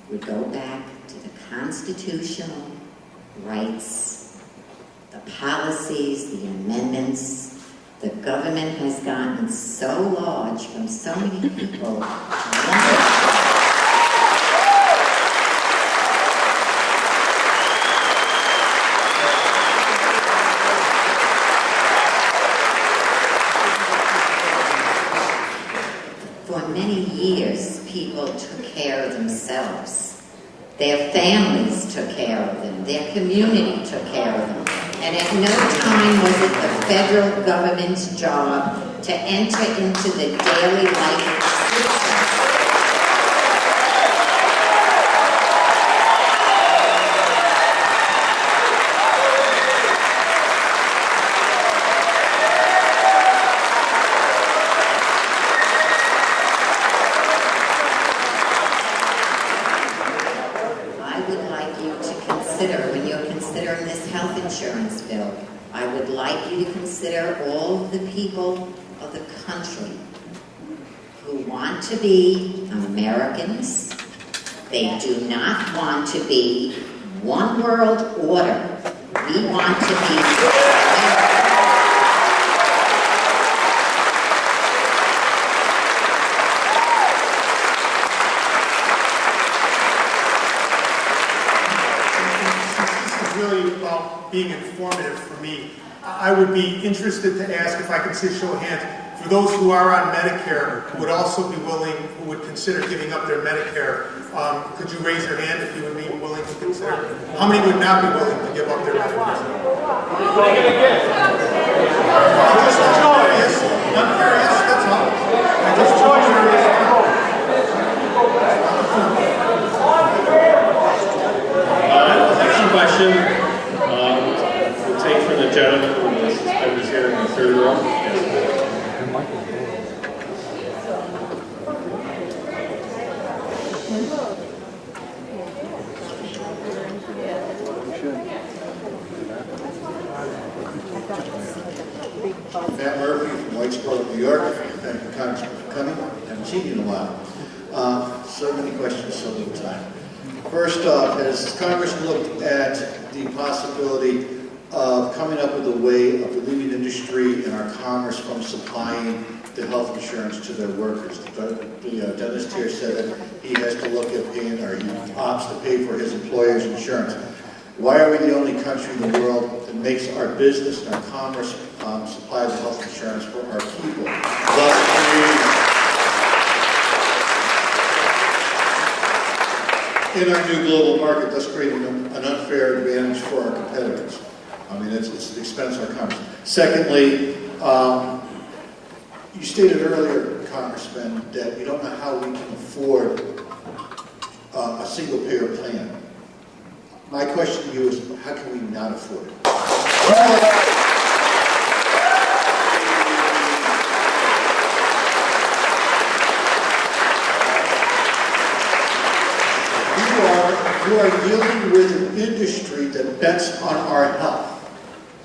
would go back to the constitutional rights, the policies, the amendments. The government has gotten so large from so many people. For many years, people took care of themselves. Their families took care of them. Their community took care of them. And at no time was it the federal government's job to enter into the daily life of citizens. I would like you to consider, when you're considering this health insurance bill, I would like you to consider all the people of the country who want to be Americans. They do not want to be one world order. We want to be really about being informative for me. I would be interested to ask if I could see a show of hands for those who are on Medicare who would also be willing, who would consider giving up their Medicare. Could you raise your hand if you would be willing to consider? How many would not be willing to give up their Medicare? I'm curious, that's all. I'm just curious. Next question, we'll take from the gentleman who was here in the third row. Matt Murphy from Whitesboro, New York. Thank you, Congressman, for coming. I haven't seen you in a while. So many questions, so little time. First off, has Congress looked at the possibility of coming up with a way of relieving industry and our commerce from supplying the health insurance to their workers? The dentist here said that he has to look at paying, or he opts to pay for his employer's insurance. Why are we the only country in the world that makes our business and our commerce supply the health insurance for our people? Thus in our new global market, thus creating an unfair advantage for our competitors. I mean, it's at the expense of our commerce. Secondly, you stated earlier, Congressman, that you don't know how we can afford a single-payer plan. My question to you is, how can we not afford it? You are dealing with an industry that bets on our health.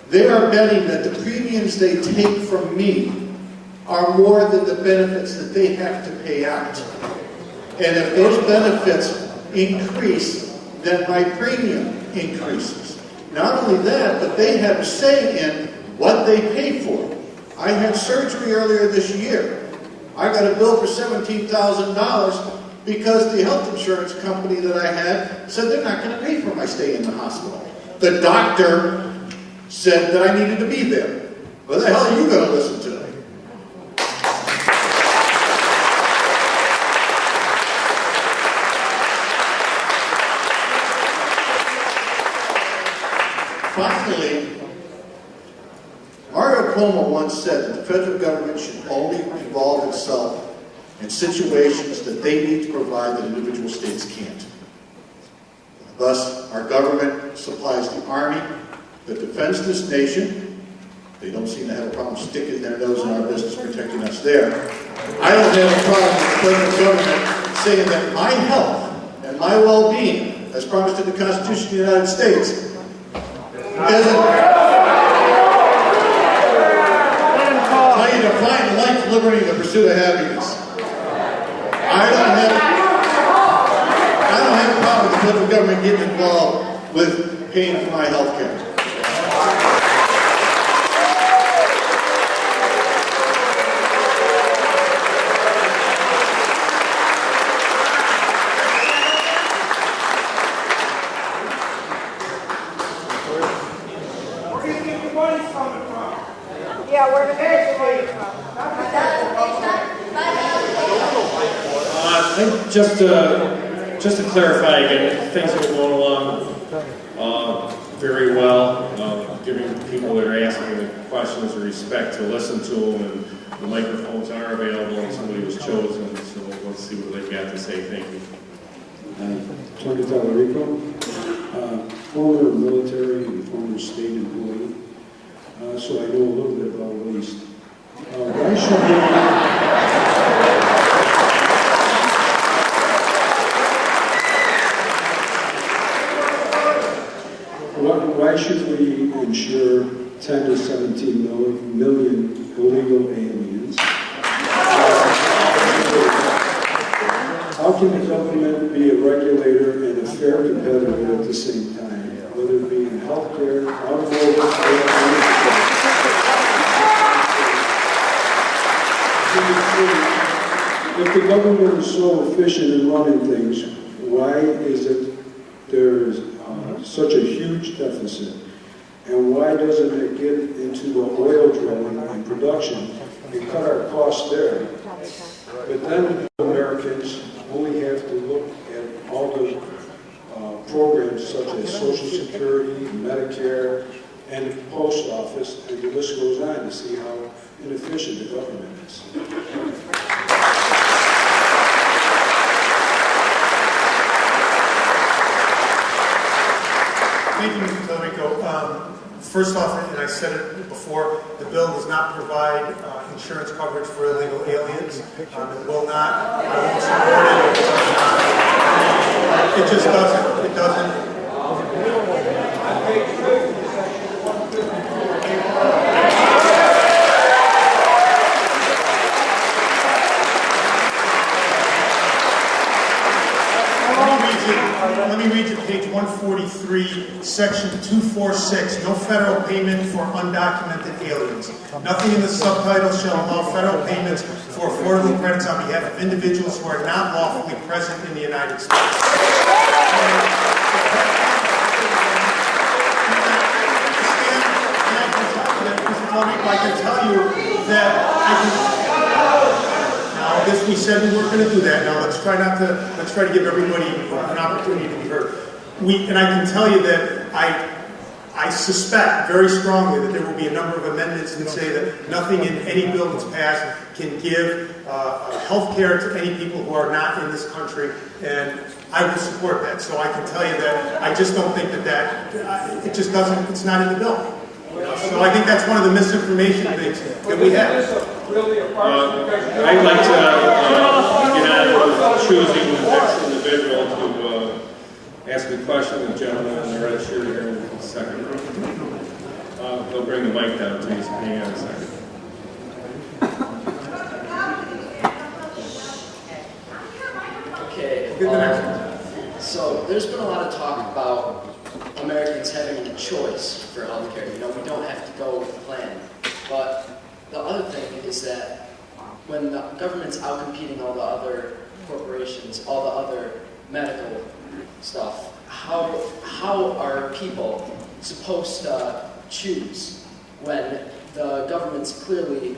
They are betting that the premiums they take from me are more than the benefits that they have to pay out. And if those benefits increase, then my premium increases. Not only that, but they have a say in what they pay for. I had surgery earlier this year. I got a bill for $17,000 because the health insurance company that I had said they're not going to pay for my stay in the hospital. The doctor said that I needed to be there. What the hell are you going to listen to? Finally, Mario Cuomo once said that the federal government should only involve itself in situations that they need to provide that individual states can't. Thus, our government supplies the Army that defends this nation. They don't seem to have a problem sticking their nose in our business, protecting us there. I don't have a problem with the federal government saying that my health and my well-being, as promised in the Constitution of the United States, isn't... How you define life, liberty, and the pursuit of happiness. I don't have a problem with the federal government getting involved with paying for my health care. Where do you think the money's coming from? Yeah, where did they get the money from? Just to clarify again, things are going along very well. Giving people that are asking the questions the respect to listen to them, and the microphones are available, and somebody was chosen. So let's see what they've got to say. Thank you. Tony Tallarico, former military and former state employee, so I know a little bit about waste. Why should we insure 10 to 17 million illegal aliens? How can the government be a regulator and a fair competitor at the same time, whether it be in healthcare, automotive, if the government is so efficient in running things, why is it there's such a huge deficit? And why doesn't it get into the oil drilling and production and cut our costs there? But then Americans only have to look at all the programs such as Social Security, Medicare, and the Post Office, and the list goes on to see how inefficient the government is. Thank you, Mr. Tallarico. First off, and I said it before, the bill does not provide insurance coverage for illegal aliens. It will not. I won't support it. It just doesn't. It doesn't. Let me read you page 143, section 246, no federal payment for undocumented aliens. Nothing in the subtitle shall allow federal payments for affordable credits on behalf of individuals who are not lawfully present in the United States. I can tell you that this we said we weren't going to do that. Now let's try to give everybody an opportunity to be heard. And I can tell you that I suspect very strongly that there will be a number of amendments that say that nothing in any bill that's passed can give health care to any people who are not in this country, and I will support that. So I can tell you that I just don't think that it just doesn't, it's not in the bill. So I think that's one of the misinformation things that we have. I'd like to get on with choosing the next individual to ask a question. The gentleman in the red shirt here in a second. They'll bring the mic down to you, so hang on a second. Okay, so there's been a lot of talk about Americans having a choice for healthcare. You know, we don't have to go with the plan. But the other thing is that when the government's outcompeting all the other corporations, all the other medical stuff, how are people supposed to choose when the government's clearly,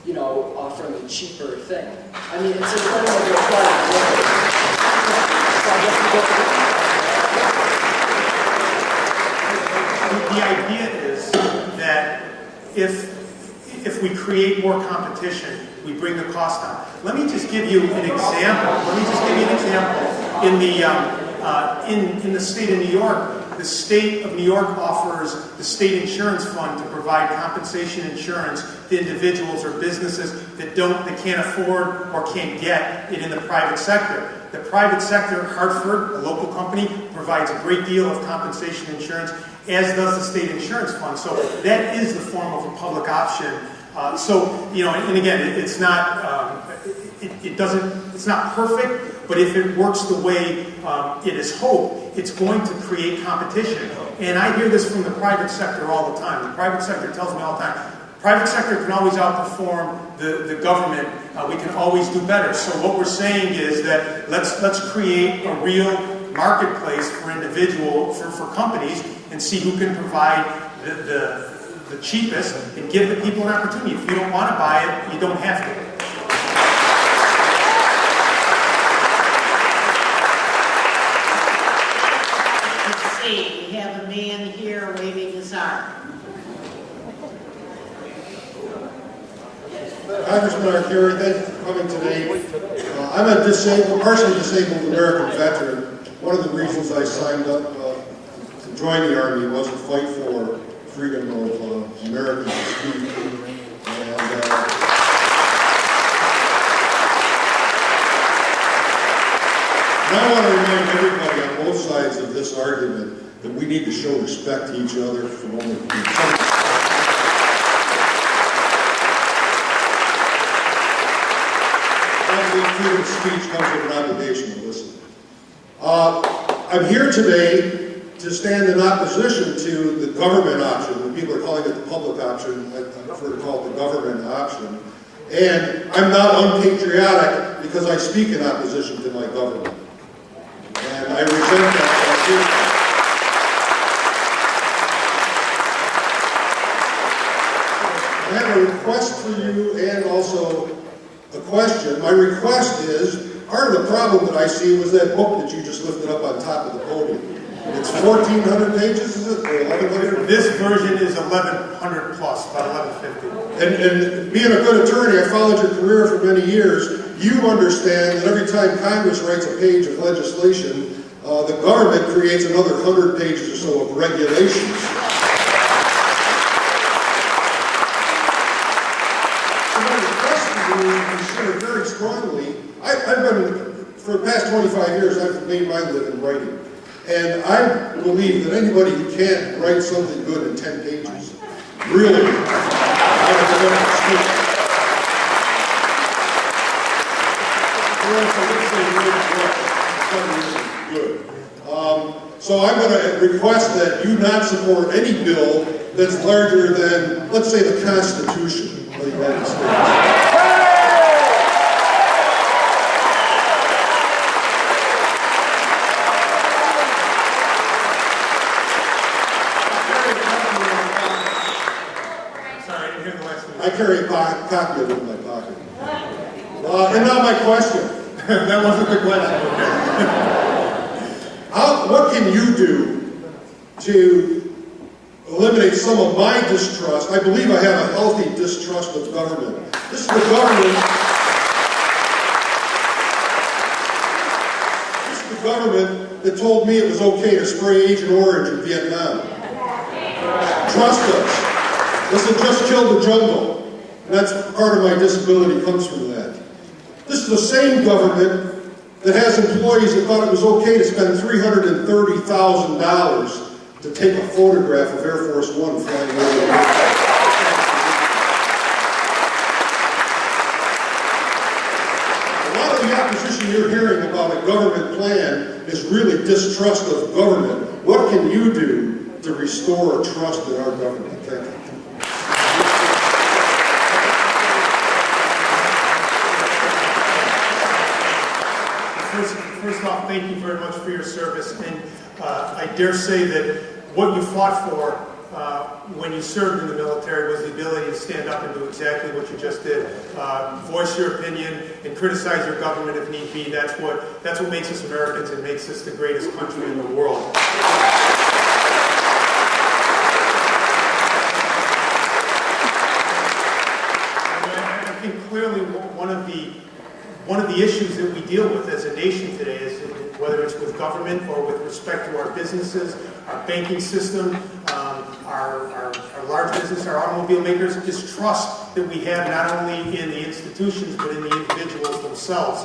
you know, offering a cheaper thing? I mean, it's a form of their product. The idea is that if we create more competition, we bring the cost down. Let me just give you an example. In in the state of New York, the state of New York offers the state insurance fund to provide compensation insurance to individuals or businesses that can't afford or can't get it in the private sector. The private sector, Hartford, a local company, provides a great deal of compensation insurance, as does the state insurance fund. So that is the form of a public option. And again, it's not it's not perfect, but if it works the way it is hoped, it's going to create competition. And I hear this from the private sector all the time. The private sector tells me all the time, private sector can always outperform the government. We can always do better. So what we're saying is that let's create a real marketplace for for companies and see who can provide the cheapest and give the people an opportunity. If you don't want to buy it, you don't have to. We have a man here waving his arm. Congressman Arcuri, thank you for coming today. I'm a partially disabled American veteran. One of the reasons I signed up to join the Army was to fight for freedom of Americans to speak. And I want to remind everybody on both sides of this argument that we need to show respect to each other for only freedom of speech comes with an obligation to listen. I'm here today to stand in opposition to the government option. When people are calling it the public option, I prefer to call it the government option. And I'm not unpatriotic because I speak in opposition to my government. And I resent that. I have a request for you and also a question. My request is, part of the problem that I see was that book that you just lifted up on top of the podium. It's 1,400 pages, is it? Or 1,100? This version is 1,100 plus, about 1,150. And being a good attorney, I followed your career for many years. You understand that every time Congress writes a page of legislation, the government creates another 100 pages or so of regulations. So my request to you, consider very strongly, I've been, for the past 25 years, I've made my living writing. And I believe that anybody who can't write something good in 10 pages, really, so I'm going to request that you not support any bill that's larger than, let's say, the Constitution of the United States. I carry a copy of it in my pocket. And now my question. That wasn't the question. What can you do to eliminate some of my distrust? I believe I have a healthy distrust of government. This is the government that told me it was okay to spray Agent Orange in Vietnam. Trust us. This had just killed the jungle. And that's part of my disability comes from that. This is the same government that has employees that thought it was okay to spend $330,000 to take a photograph of Air Force One flying over the A lot of the opposition you're hearing about a government plan is really distrust of government. What can you do to restore trust in our government? Thank you. First off, thank you very much for your service, and I dare say that what you fought for when you served in the military was the ability to stand up and do exactly what you just did. Voice your opinion and criticize your government if need be. That's what makes us Americans and makes us the greatest country in the world. I think clearly one of the issues that we deal with as a nation today is whether it's with government or with respect to our businesses, our banking system, our large business, our automobile makers, is trust that we have not only in the institutions but in the individuals themselves.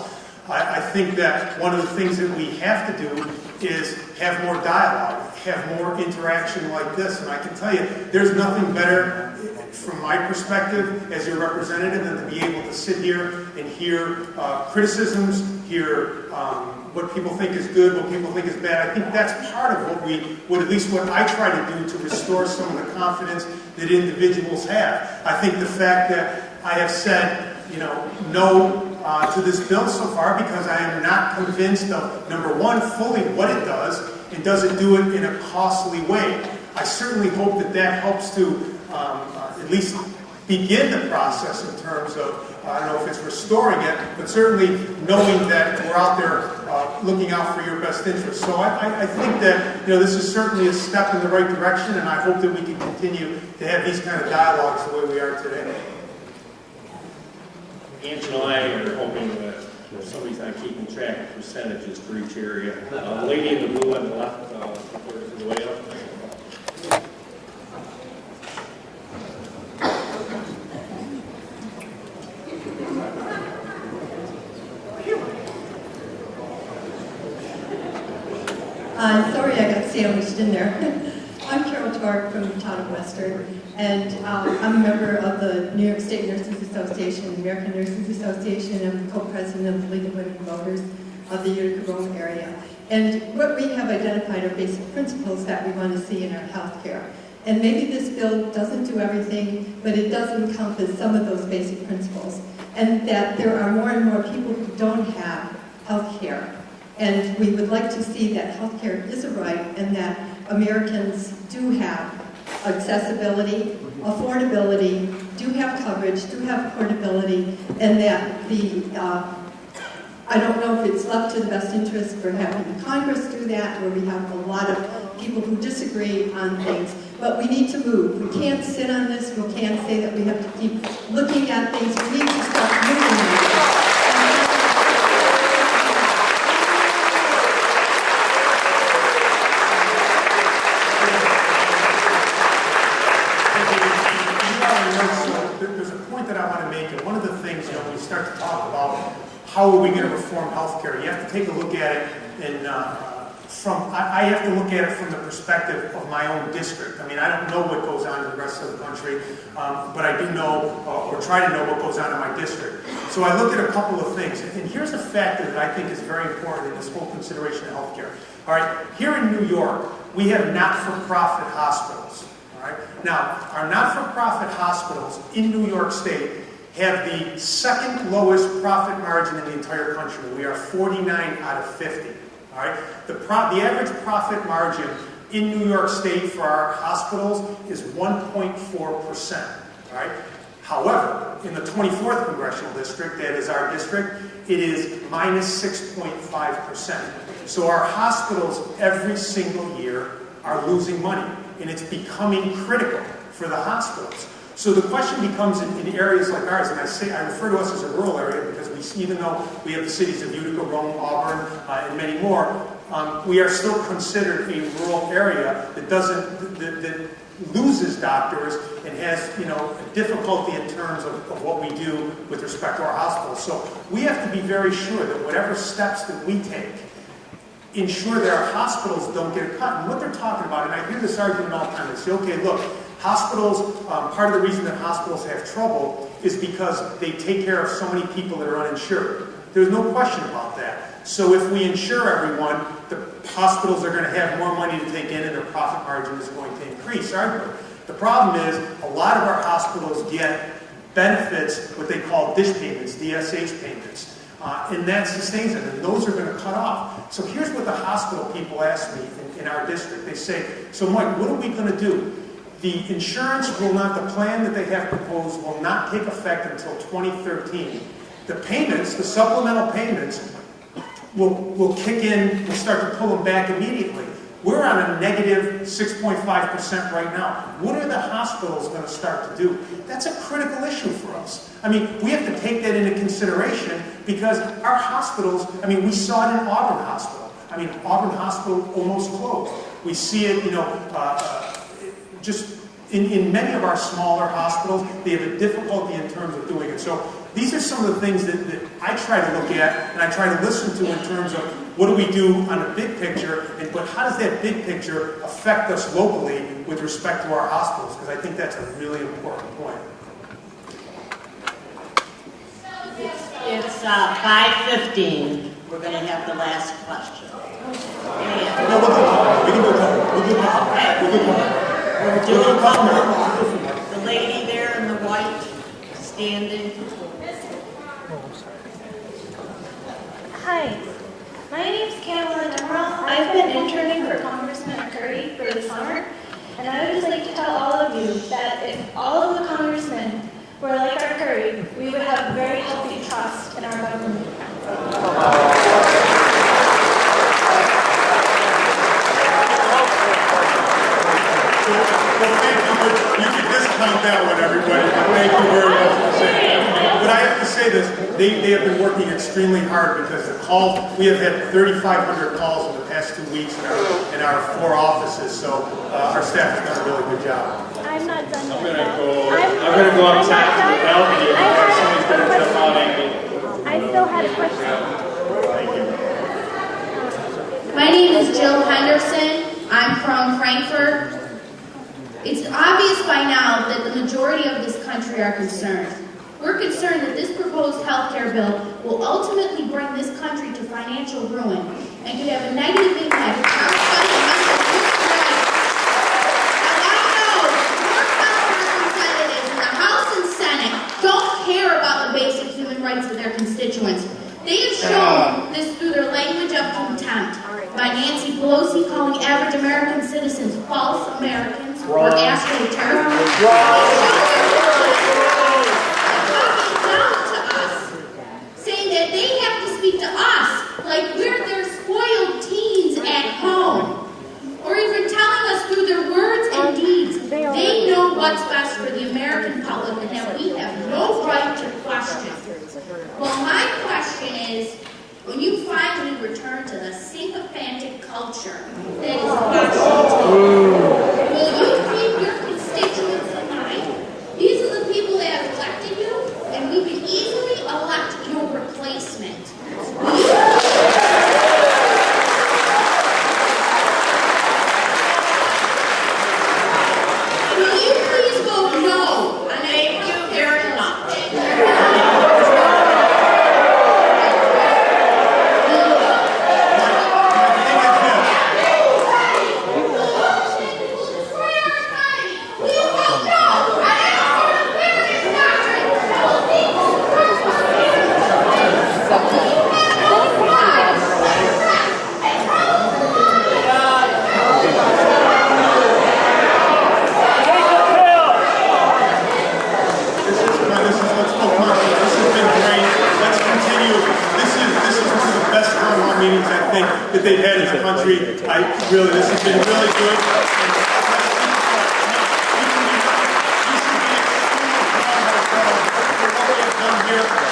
I think that one of the things that we have to do is have more dialogue, have more interaction like this. And I can tell you, there's nothing better from my perspective as your representative than to be able to sit here and hear criticisms, hear what people think is good, what people think is bad. I think that's part of at least what I try to do to restore some of the confidence that individuals have. I think the fact that I have said, no to this bill so far because I am not convinced of, number one, fully what it does, and does it do it in a costly way. I certainly hope that that helps to at least begin the process in terms of, I don't know if it's restoring it, but certainly knowing that we're out there looking out for your best interests. So I think that this is certainly a step in the right direction, and I hope that we can continue to have these kind of dialogues the way we are today. Angela and I are hoping that somebody's not keeping track of percentages for each area. The lady in the blue on the left, is the way up. Sorry I got sandwiched in there. I'm Carol Tork from the town of Western, and I'm a member of the New York State Nurses Association, the American Nurses Association. I'm the co-president of the League of Women Voters of the Utica-Rome area. And what we have identified are basic principles that we want to see in our health care. And maybe this bill doesn't do everything, but it does encompass some of those basic principles. And that there are more and more people who don't have health care. And we would like to see that health care is a right and that Americans do have accessibility, affordability, do have coverage, do have portability, and that I don't know if it's left to the best interest for having Congress do that, where we have a lot of people who disagree on things. But we need to move. We can't sit on this. We can't say that we have to keep looking at things. We need to start moving on this. How are we going to reform healthcare? You have to take a look at it, and I have to look at it from the perspective of my own district. I mean, I don't know what goes on in the rest of the country, but I do know, or try to know what goes on in my district. So I look at a couple of things, and here's a factor that I think is very important in this whole consideration of healthcare. All right, here in New York, we have not-for-profit hospitals. All right, now our not-for-profit hospitals in New York State have the second lowest profit margin in the entire country. We are 49 out of 50. All right? The average profit margin in New York State for our hospitals is 1.4%. All right? However, in the 24th Congressional District, that is our district, it is minus 6.5%. So our hospitals every single year are losing money, and it's becoming critical for the hospitals. So the question becomes in areas like ours, and I refer to us as a rural area because even though we have the cities of Utica, Rome, Auburn, and many more, we are still considered a rural area that loses doctors and has difficulty in terms of what we do with respect to our hospitals. So we have to be very sure that whatever steps that we take ensure that our hospitals don't get cut. And what they're talking about, and I hear this argument all the time, they say, okay, look, hospitals, part of the reason that hospitals have trouble is because they take care of so many people that are uninsured. There's no question about that. So if we insure everyone, the hospitals are going to have more money to take in and their profit margin is going to increase, aren't they? The problem is a lot of our hospitals get benefits, what they call dish payments, DSH payments, and that sustains them, and those are going to cut off. So here's what the hospital people ask me in our district. They say, so Mike, what are we going to do? The insurance will not, the plan that they have proposed will not take effect until 2013. The payments, the supplemental payments, will kick in, we'll start to pull them back immediately. We're on a negative 6.5% right now. What are the hospitals going to start to do? That's a critical issue for us. I mean, we have to take that into consideration because our hospitals, I mean, we saw it in Auburn Hospital. I mean, Auburn Hospital almost closed. We see it, just in many of our smaller hospitals, they have a difficulty in terms of doing it. So these are some of the things that I try to look at and I try to listen to in terms of what do we do on a big picture, but how does that big picture affect us locally with respect to our hospitals? Because I think that's a really important point. It's 5:15. We're going to have the last question. No, we'll do We're doing couple. The lady there in the white, standing. Hi, my name's Caroline Emerald. I've been interning for Congressman Arcuri for the summer, and I would just like to tell all of you that if all of the congressmen were like Arcuri, we would have very healthy trust in our government. Well, thank you. You can discount that one, everybody. Thank you very much for saying that. But I have to say this, they have been working extremely hard because the calls, we have had 3,500 calls in the past 2 weeks in our 4 offices, so our staff has done a really good job. I'm not done yet. I'm going to go up top to the balcony because somebody's going to jump out at me. I still had a question. Thank you. My name is Jill Henderson. I'm from Frankfurt. It's obvious by now that the majority of this country are concerned. We're concerned that this proposed health care bill will ultimately bring this country to financial ruin and could have a negative impact on our fundamental human rights. Now I know your fellow representatives in the House and Senate don't care about the basic human rights of their constituents. They have shown this through their language of contempt by Nancy Pelosi calling average American citizens false Americans or astroterrorists. Down to us, saying that they have to speak to us like we're their spoiled teens at home, or even telling us through their words and deeds they know what's best for the American public and that we have no right to question. Well, my question is, when you finally return to the sycophantic culture that is Washington, will you keep your constituents in mind? These are the people that have elected you, and we can easily elect your replacement. Will you please vote no on a health care bill? That they've had in the country. This has been really good.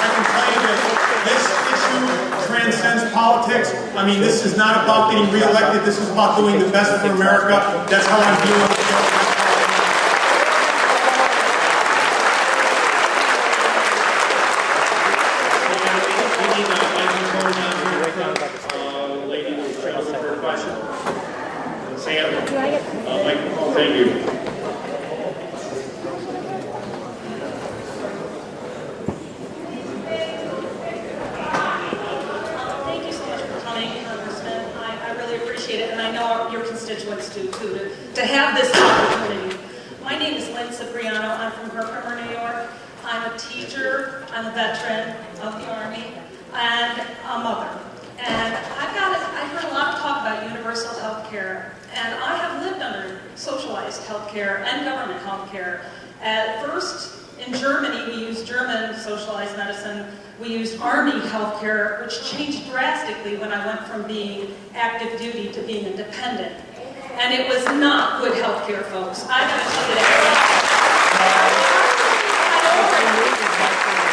I can tell you that this issue transcends politics. I mean, this is not about getting reelected. This is about doing the best for America. That's how I'm viewing it. Thank you. Thank you so much for coming, Congressman. I really appreciate it, and I know your constituents do too, to have this opportunity. My name is Lynn Cipriano. I'm from Herkimer, New York. I'm a teacher, I'm a veteran of the Army, and a mother. And I heard a lot of talk about universal health care, and I have lived under socialized health care and government health care. At first, in Germany, we used German socialized medicine. We used Army health care, which changed drastically when I went from being active duty to being a dependent. And it was not good health care, folks. I gotta tell you that.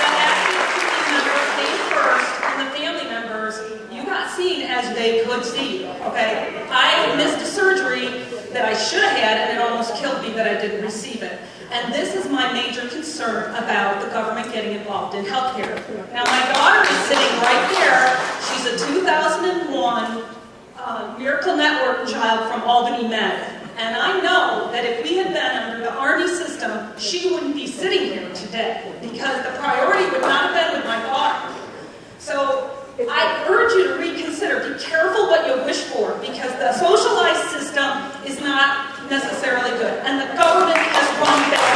The active duty members came first, and the family members, you got seen as they they could see. Okay, I missed a surgery that I should have had, and it almost killed me that I didn't receive it. And this is my major concern about the government getting involved in healthcare. Now, my daughter is sitting right there. She's a 2001 Miracle Network child from Albany Med. And I know that if we had been under the Army system, she wouldn't be sitting here today because the priority would not have been with my daughter. So I urge you to reconsider. Be careful what you wish for because the socialized system is not necessarily good. And the government has run bad.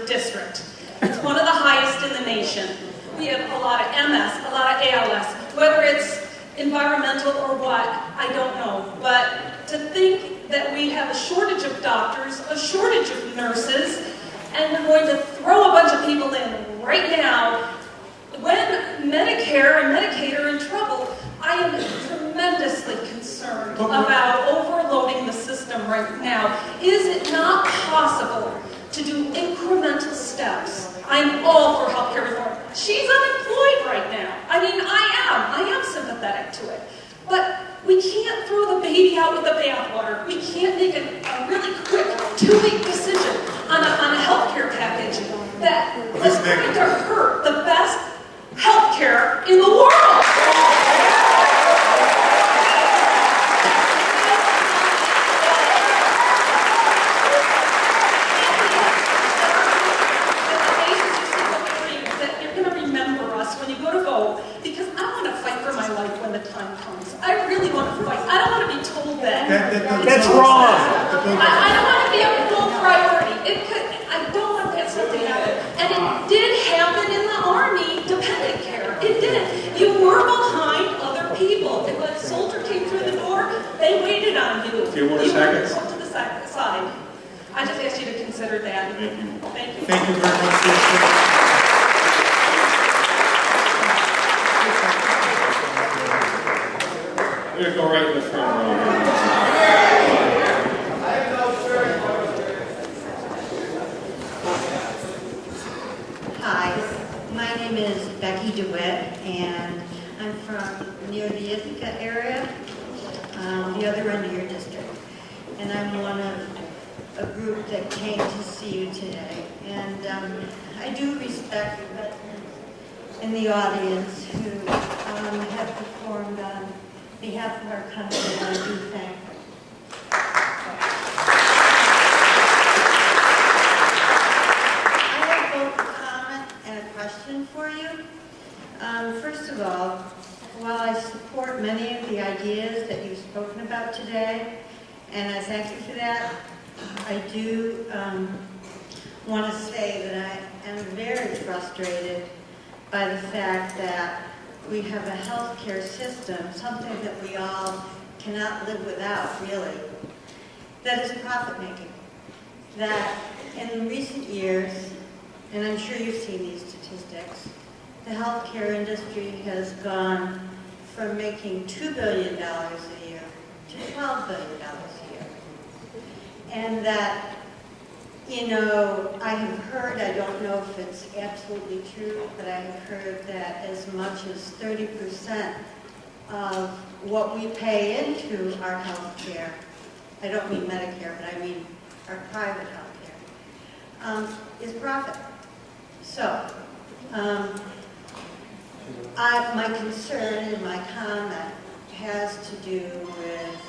District. It's one of the highest in the nation. We have a lot of MS, a lot of ALS. Whether it's environmental or what, I don't know. But to think that we have a shortage of doctors, a shortage of nurses, and we're going to throw a bunch of people in right now, when Medicare and Medicaid are in trouble, I am tremendously concerned about overloading the system right now. Is it not possible to do incremental steps? I'm all for healthcare reform. She's unemployed right now. I mean, I am sympathetic to it. But we can't throw the baby out with the bathwater. We can't make a really quick 2-week decision on a healthcare package that is going to hurt the best healthcare in the world. That's wrong. I don't want to be a full priority. I don't want that something to happen. And it did happen in the Army, dependent care. It did. You were behind other people. And when a soldier came through the door, they waited on you. A few more seconds. You were put to the side. I just asked you to consider that. Thank you. Thank you. Thank you very much. I'm going to go right in the front row. Hi, my name is Becky DeWitt, and I'm from near the Ithaca area, the other end of your district. And I'm one of a group that came to see you today. And I do respect the veterans in the audience who have performed on behalf of our country, and I do thank them. I have both a comment and a question for you. First of all, while I support many of the ideas that you've spoken about today, and I thank you for that, I do want to say that I am very frustrated by the fact that we have a healthcare system, something that we all cannot live without, really, that is profit-making. That in recent years, and I'm sure you've seen these statistics, the healthcare industry has gone from making $2 billion a year to $12 billion a year. And that, you know, I have heard, I don't know if it's absolutely true, but I have heard that as much as 30% of what we pay into our health care, I don't mean Medicare, but I mean our private health care, is profit. So, my concern and my comment has to do with,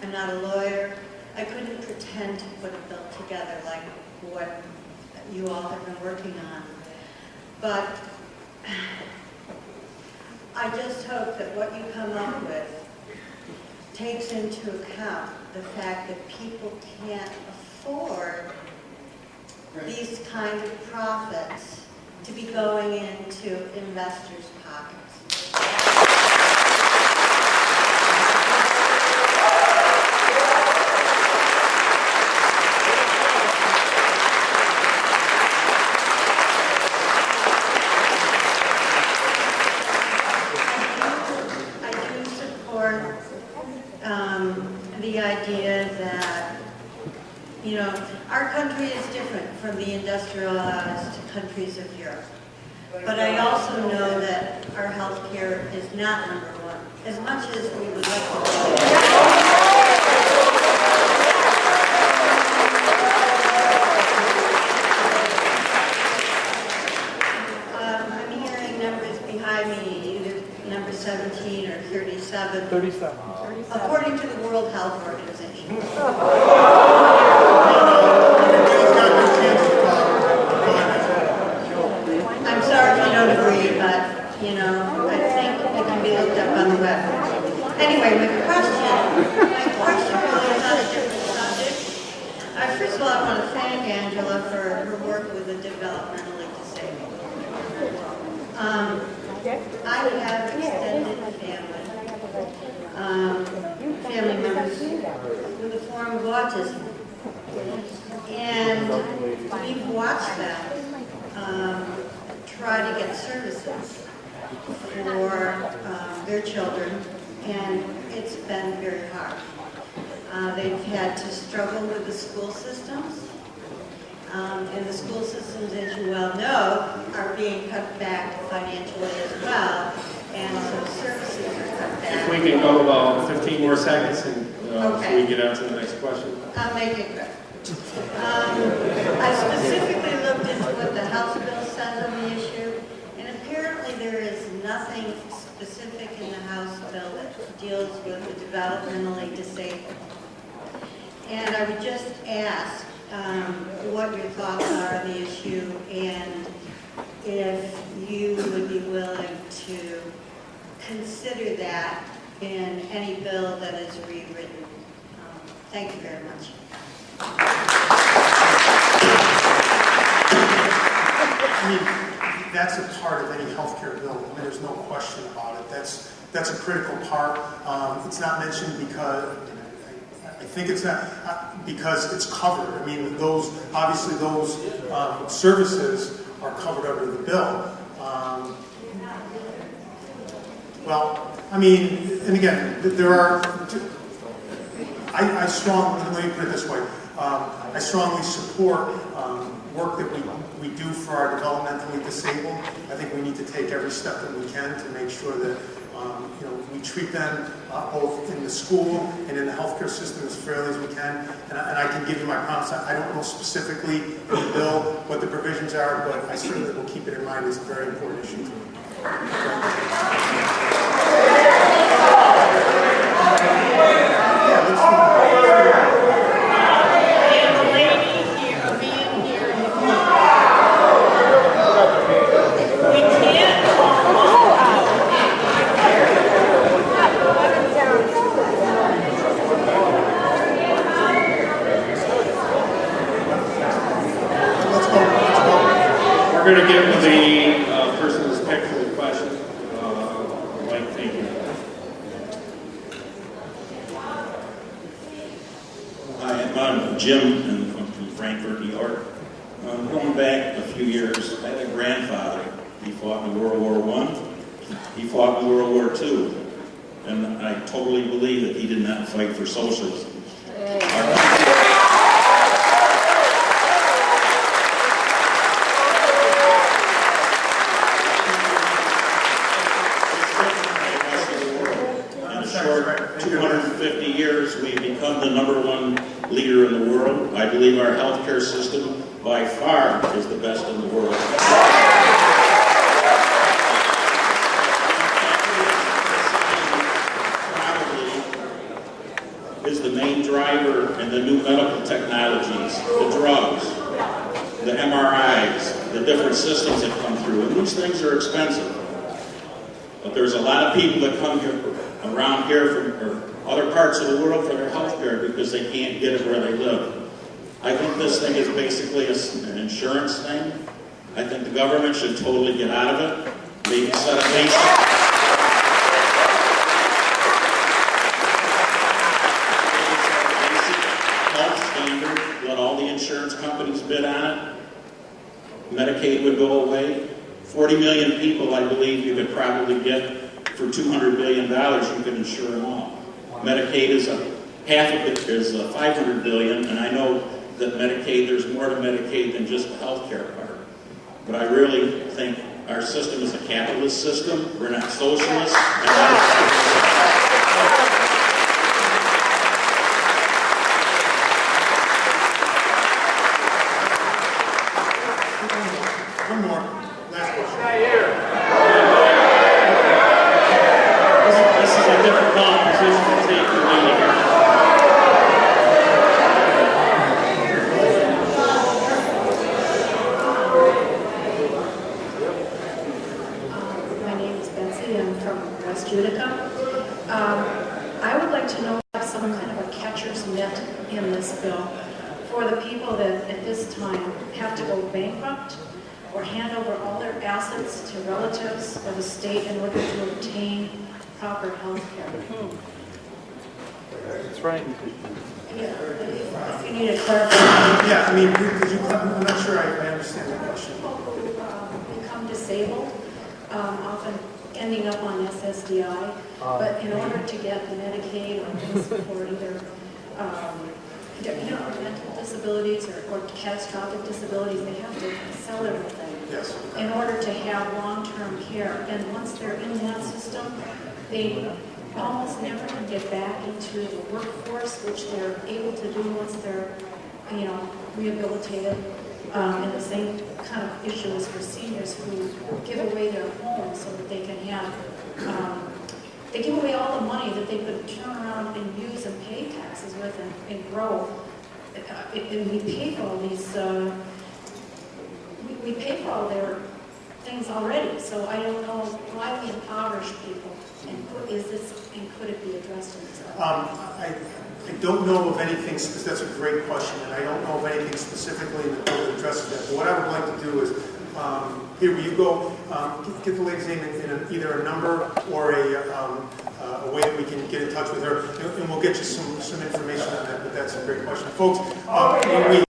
I'm not a lawyer, I couldn't pretend to put a bill together like what you all have been working on. But I just hope that what you come up with takes into account the fact that people can't afford these kinds of profits to be going into investors' pockets. support the idea that, you know, our country is different from the industrialized countries of Europe. But I also know that our health care is not number one, as much as we would like to I'm hearing numbers behind me, either number 17 or 37. 37. According to the World Health Organization. I'm sorry if you don't agree, but, you know, I think it can be looked up on the web. Anyway, my question really is on a different subject. First of all, I want to thank Angela for her work with the developmentally disabled. I have extended family members with a form of autism. And we've watched them try to get services for their children, and it's been very hard. They've had to struggle with the school systems, and the school systems, as you well know, are being cut back financially as well, and so services are cut back. If we can go about 15 more seconds, and Okay. so we get on to the next question. I'll make it quick. I specifically looked into what the House bill says on the issue, and apparently there is nothing specific in the House bill that deals with the developmentally disabled. And I would just ask what your thoughts are on the issue, and if you would be willing to consider that in any bill that is rewritten. Thank you very much. I mean, that's a part of any healthcare bill. I mean, there's no question about it. That's a critical part. It's not mentioned because I think it's not because it's covered. I mean, those services are covered under the bill. Well, I mean, and again, there are. I strongly, let me put it this way. I strongly support work that we do for our developmentally disabled. I think we need to take every step that we can to make sure that we treat them both in the school and in the healthcare system as fairly as we can. And I can give you my promise. I don't know specifically in the bill what the provisions are, but I certainly will keep it in mind. It's a very important issue to me. We're going to get to the person who's picked for the question. Mike, thank you. Hi, I'm Jim, and I'm from Frankfurt, New York. Going back a few years, I had a grandfather. He fought in World War I. He fought in World War II. And I totally believe that he did not fight for socialism. In a short 250 years, we've become the #1 leader in the world. I believe our healthcare system, by far, is the best in the world. Is the main driver in the new medical technologies, the drugs, the MRIs, the different systems that come through. And these things are expensive. But there's a lot of people that come here, around here from other parts of the world for their health care because they can't get it where they live. I think this thing is basically an insurance thing. I think the government should totally get out of it. Maybe set a basic standard, let all the insurance companies bid on it. Medicaid would go away. 40 million people, I believe, you could probably get for $200 billion, you can insure them all. Medicaid is half of it is $500 billion, and I know that Medicaid, there's more to Medicaid than just the health care part. But I really think our system is a capitalist system. We're not socialists. One more. Last question. This is a difficult position to take for me here. My name is Betsy. I'm from West Utica. I would like to know if some kind of a catcher's mitt in this bill for the people that at this time have to go bankrupt or hand over all their assets to relatives or the state in order to obtain proper health care. That's right. If you need a clarification. Yeah, I mean, could you, I'm not sure I understand the question. People who become disabled, often ending up on SSDI, but in order to get the Medicaid or things for either mental disabilities or catastrophic disabilities, they have to sell everything in order to have long-term care. And once they're in that system, they almost never can get back into the workforce, which they're able to do once they're, rehabilitated. And the same kind of issue is for seniors who give away their homes so that they can have, they give away all the money that they could turn around and use and pay taxes with and grow. And we pay for all these, we pay for all their things already. So I don't know why we impoverish people. And could it be addressed in this? I don't know of anything, that's a great question, and I don't know of anything specifically in the bill that addresses that. But what I would like to do is, here where you go, get the lady's name in either a number or a way that we can get in touch with her, and we'll get you some information on that. But that's a great question, folks. When we